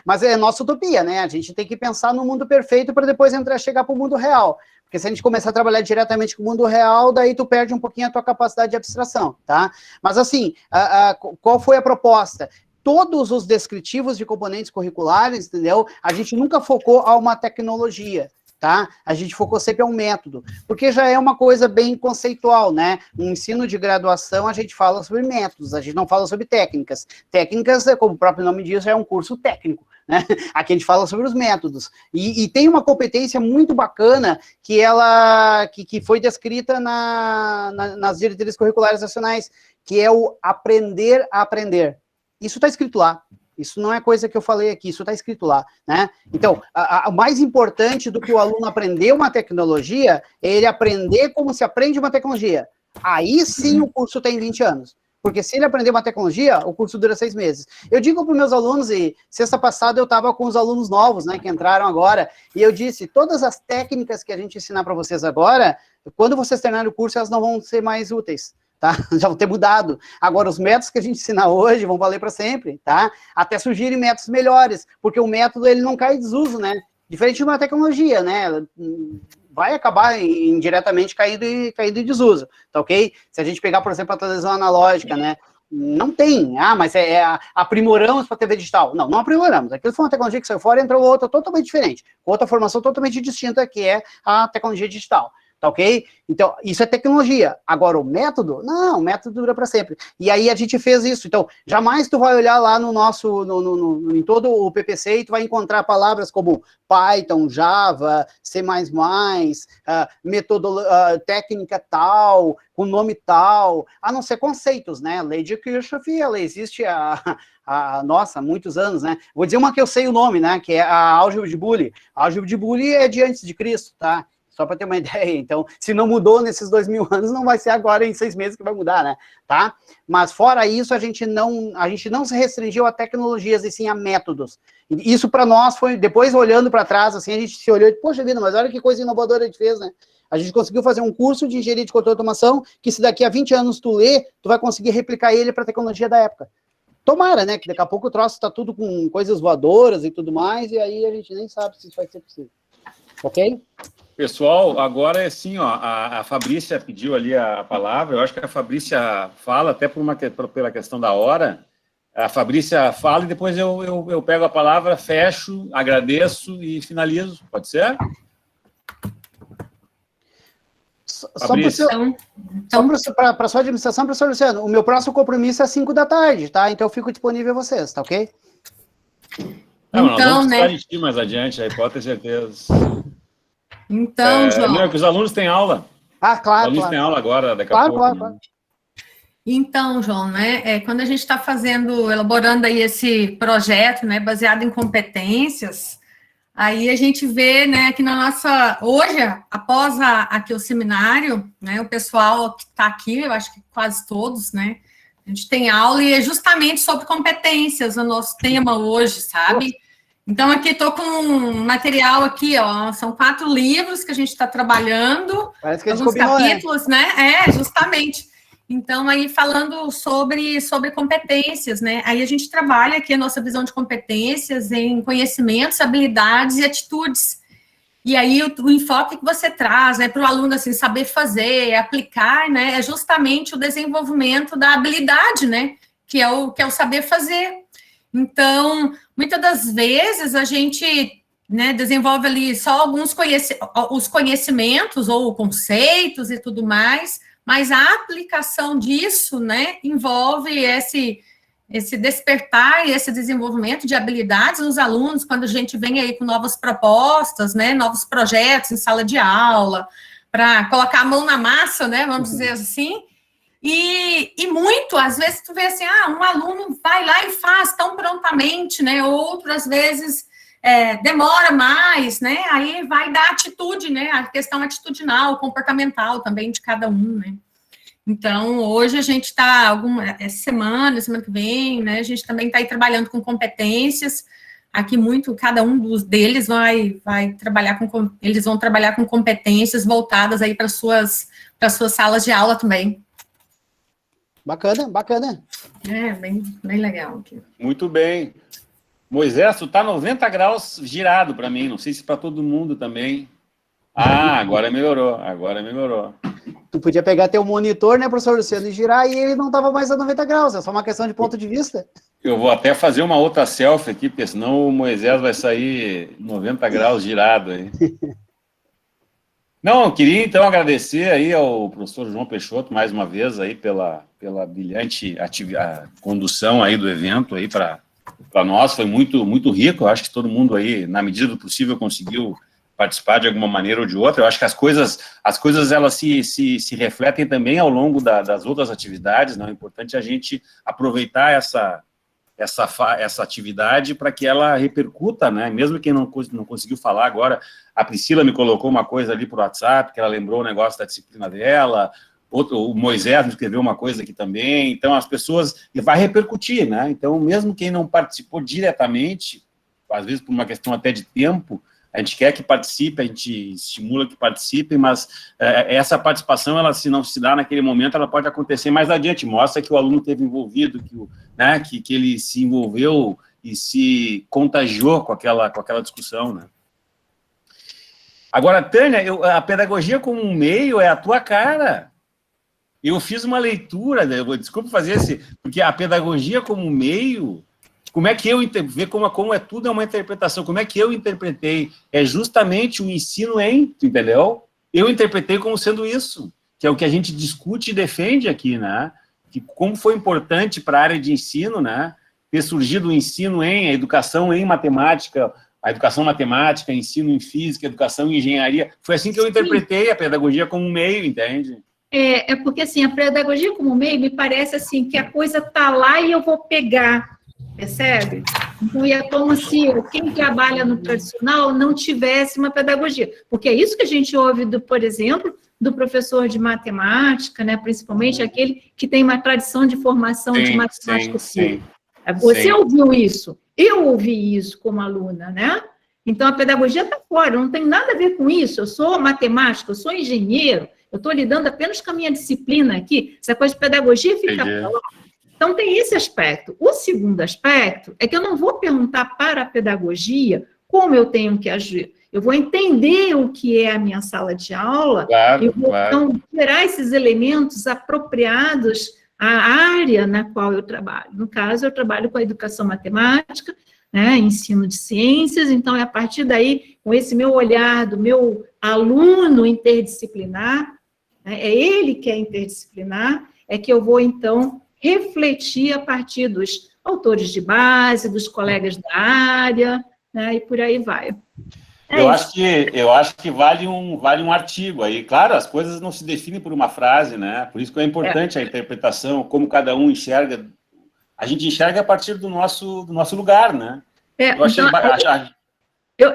mas é nossa utopia, né? A gente tem que pensar no mundo perfeito para depois chegar para o mundo real. Porque se a gente começar a trabalhar diretamente com o mundo real, daí tu perde um pouquinho a tua capacidade de abstração, tá? Mas, assim, qual foi a proposta? Todos os descritivos de componentes curriculares, entendeu? A gente nunca focou a uma tecnologia, tá? A gente focou sempre a um método, porque já é uma coisa bem conceitual, né? No ensino de graduação, a gente fala sobre métodos, a gente não fala sobre técnicas. Técnicas, como o próprio nome diz, é um curso técnico, né? Aqui a gente fala sobre os métodos. E tem uma competência muito bacana que foi descrita nas diretrizes curriculares nacionais, que é o aprender a aprender. Isso está escrito lá. Isso não é coisa que eu falei aqui, isso está escrito lá, né? Então, o mais importante do que o aluno aprender uma tecnologia é ele aprender como se aprende uma tecnologia. Aí sim o curso tem 20 anos. Porque se ele aprender uma tecnologia, o curso dura 6 meses. Eu digo para os meus alunos, e sexta passada eu estava com os alunos novos, né, que entraram agora, e eu disse, todas as técnicas que a gente ensinar para vocês agora, quando vocês terminarem o curso, elas não vão ser mais úteis. Tá? Já vão ter mudado. Agora, os métodos que a gente ensina hoje vão valer para sempre, tá? Até surgirem métodos melhores, porque o método, ele não cai em desuso, né? Diferente de uma tecnologia, né? Ela vai acabar indiretamente caindo em desuso, tá ok? Se a gente pegar, por exemplo, a televisão analógica, né? Não tem, mas aprimoramos para a TV digital. Não aprimoramos. Aquilo foi uma tecnologia que saiu fora e entrou outra totalmente diferente, com outra formação totalmente distinta, que é a tecnologia digital. tá ok? Então, isso é tecnologia. Agora, o método? Não, o método dura para sempre. E aí a gente fez isso. Então, jamais tu vai olhar lá no nosso, em todo o PPC e tu vai encontrar palavras como Python, Java, C++, técnica tal, com nome tal, a não ser conceitos, né? Lei de Kirchhoff, ela existe nossa, há muitos anos, né? Vou dizer uma que eu sei o nome, né? Que é a álgebra de Boole. A álgebra de Boole é de antes de Cristo, tá? Só para ter uma ideia. Então, se não mudou nesses 2000 anos, não vai ser agora em 6 meses que vai mudar, né? Tá? Mas fora isso, a gente não se restringiu a tecnologias e sim a métodos. Isso para nós foi, depois olhando para trás, assim, a gente se olhou e, poxa vida, mas olha que coisa inovadora a gente fez, né? A gente conseguiu fazer um curso de engenharia de controle e automação, que se daqui a 20 anos tu lê, tu vai conseguir replicar ele para a tecnologia da época. Tomara, né? Que daqui a pouco o troço está tudo com coisas voadoras e tudo mais, e aí a gente nem sabe se isso vai ser possível. Ok? Pessoal, agora é assim, ó, a Fabrícia pediu ali a palavra, eu acho que a Fabrícia fala, até pela questão da hora, a Fabrícia fala e depois eu pego a palavra, fecho, agradeço e finalizo, pode ser? Para sua administração, professor Luciano, o meu próximo compromisso é 5 da tarde, tá? Então eu fico disponível a vocês, tá ok? Não, nós vamos né? discutir mais adiante, aí pode ter certeza. Então, João... Não, é que os alunos têm aula. Ah, claro, Os alunos têm aula agora, daqui a pouco. Claro. Então, João, né, quando a gente está elaborando aí esse projeto, né, baseado em competências, aí a gente vê, né, que hoje, após aqui o seminário, né, o pessoal que está aqui, eu acho que quase todos, né, a gente tem aula e é justamente sobre competências, o nosso tema hoje, sabe? Então, aqui estou com um material aqui, ó, são 4 livros que a gente está trabalhando, parece que a gente alguns combinou, capítulos, né? Justamente. Então, aí falando sobre competências, né? Aí a gente trabalha aqui a nossa visão de competências em conhecimentos, habilidades e atitudes. E aí o enfoque que você traz, né, para o aluno assim, saber fazer, aplicar, né, é justamente o desenvolvimento da habilidade, né? Que é o saber fazer. Então, muitas das vezes a gente, né, desenvolve ali só alguns os conhecimentos ou conceitos e tudo mais, mas a aplicação disso, né, envolve esse despertar e esse desenvolvimento de habilidades nos alunos, quando a gente vem aí com novas propostas, né, novos projetos em sala de aula, para colocar a mão na massa, né, vamos dizer assim. E muito, às vezes, tu vê assim, um aluno vai lá e faz tão prontamente, né? Outro, às vezes, demora mais, né? Aí vai dar atitude, né? A questão atitudinal, comportamental também de cada um, né? Então, hoje a gente está, semana que vem, né? A gente também está aí trabalhando com competências. Aqui cada um deles vai trabalhar eles vão trabalhar com competências voltadas aí para suas salas de aula também. Bacana. Bem legal aqui. Muito bem. Moisés, tu tá 90 graus girado para mim, não sei se para todo mundo também. Agora melhorou. Tu podia pegar teu monitor, né, professor Luciano, e girar, e ele não estava mais a 90 graus, é só uma questão de ponto de vista. Eu vou até fazer uma outra selfie aqui, porque senão o Moisés vai sair 90 graus girado aí. Não, eu queria então agradecer aí ao professor João Peixoto mais uma vez aí pela brilhante condução aí do evento aí para nós, foi muito rico, eu acho que todo mundo aí, na medida do possível, conseguiu participar de alguma maneira ou de outra. Eu acho que as coisas elas se refletem também ao longo das outras atividades, não é importante a gente aproveitar essa atividade para que ela repercuta, né? Mesmo quem não conseguiu falar agora, a Priscila me colocou uma coisa ali por WhatsApp, que ela lembrou o negócio da disciplina dela, o Moisés me escreveu uma coisa aqui também, então as pessoas, e vai repercutir, né? Então, mesmo quem não participou diretamente, às vezes por uma questão até de tempo, a gente quer que participe, a gente estimula que participe, mas essa participação, ela, se não se dá naquele momento, ela pode acontecer mais adiante, mostra que o aluno esteve envolvido, que ele se envolveu e se contagiou com aquela discussão, né? Agora, Tânia, a pedagogia como um meio é a tua cara. Eu fiz uma leitura, desculpa fazer porque a pedagogia como um meio... Como é que eu ver como tudo é uma interpretação? Como é que eu interpretei? É justamente o ensino tu entendeu? eu interpretei como sendo isso, que é o que a gente discute e defende aqui, né? Que como foi importante para a área de ensino, né? Ter surgido o ensino em a educação em matemática, a educação matemática, ensino em física, educação em engenharia. Foi assim que eu interpretei a pedagogia como um meio, entende? É porque, assim, a pedagogia como meio me parece, assim, que a coisa está lá e eu vou pegar, percebe? Então, é como se quem trabalha no tradicional não tivesse uma pedagogia, porque é isso que a gente ouve, por exemplo, do professor de matemática, né, principalmente aquele que tem uma tradição de formação de matemática. Sim. Você ouviu isso, eu ouvi isso como aluna, né? Então, a pedagogia está fora, não tem nada a ver com isso. Eu sou matemática, eu sou engenheiro, eu estou lidando apenas com a minha disciplina aqui, essa coisa de pedagogia fica para lá. Então, tem esse aspecto. O segundo aspecto é que eu não vou perguntar para a pedagogia como eu tenho que agir. Eu vou entender o que é a minha sala de aula, e vou, então, gerar esses elementos apropriados à área na qual eu trabalho. No caso, eu trabalho com a educação matemática, né, ensino de ciências, então, é a partir daí, com esse meu olhar do meu aluno interdisciplinar, né, é ele que é interdisciplinar, é que eu vou, então, refletir a partir dos autores de base, dos colegas da área, né, e por aí vai. Eu acho que vale um artigo aí. Claro, as coisas não se definem por uma frase, né? Por isso que é importante a interpretação, como cada um enxerga. A gente enxerga a partir do nosso lugar, né? Eu achei...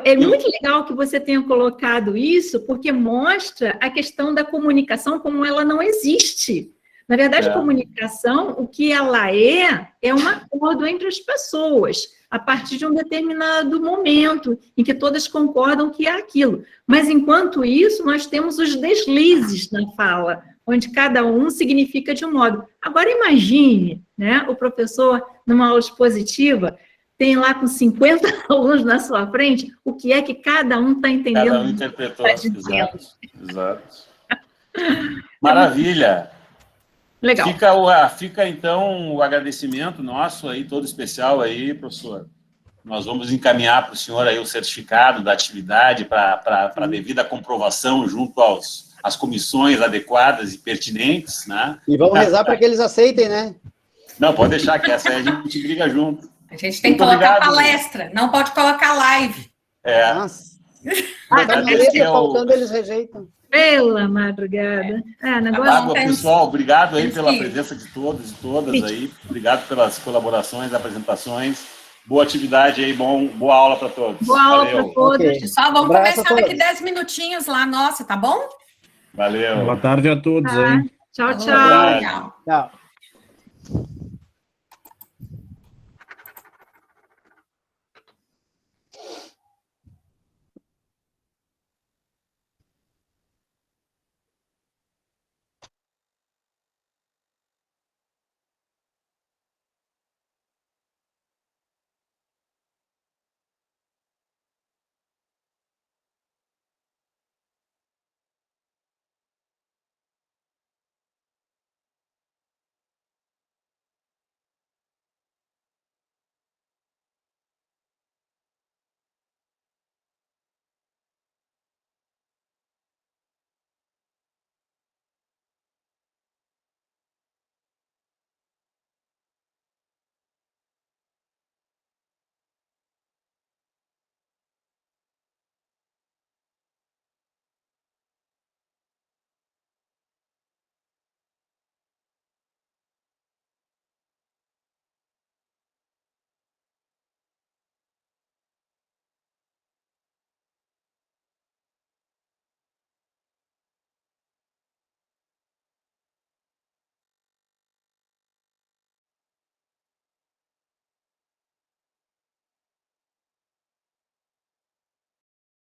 É muito legal que você tenha colocado isso, porque mostra a questão da comunicação como ela não existe. Na verdade, a comunicação, o que ela é um acordo entre as pessoas, a partir de um determinado momento, em que todas concordam que é aquilo. Mas, enquanto isso, nós temos os deslizes na fala, onde cada um significa de um modo. Agora, imagine, né, o professor, numa aula expositiva, tem lá com 50 alunos na sua frente, o que é que cada um está entendendo. Cada um interpretou, exato. Maravilha. Legal. Fica, então, o agradecimento nosso aí, todo especial aí, professor. Nós vamos encaminhar para o senhor aí o certificado da atividade para a devida comprovação junto às comissões adequadas e pertinentes, né? E vamos rezar para que eles aceitem, né? Não, pode deixar que essa aí a gente briga junto. A gente tem que colocar palestra, não pode colocar live. Nossa. Faltando, eles rejeitam. Pela madrugada. Pessoal, obrigado aí pela presença de todos e todas aí. Obrigado pelas colaborações, apresentações. Boa atividade aí, boa aula para todos. Boa aula para todos. Okay. Só vamos começar daqui 10 minutinhos lá, nossa, tá bom? Valeu. Boa tarde a todos aí. Tchau, tchau. Tchau.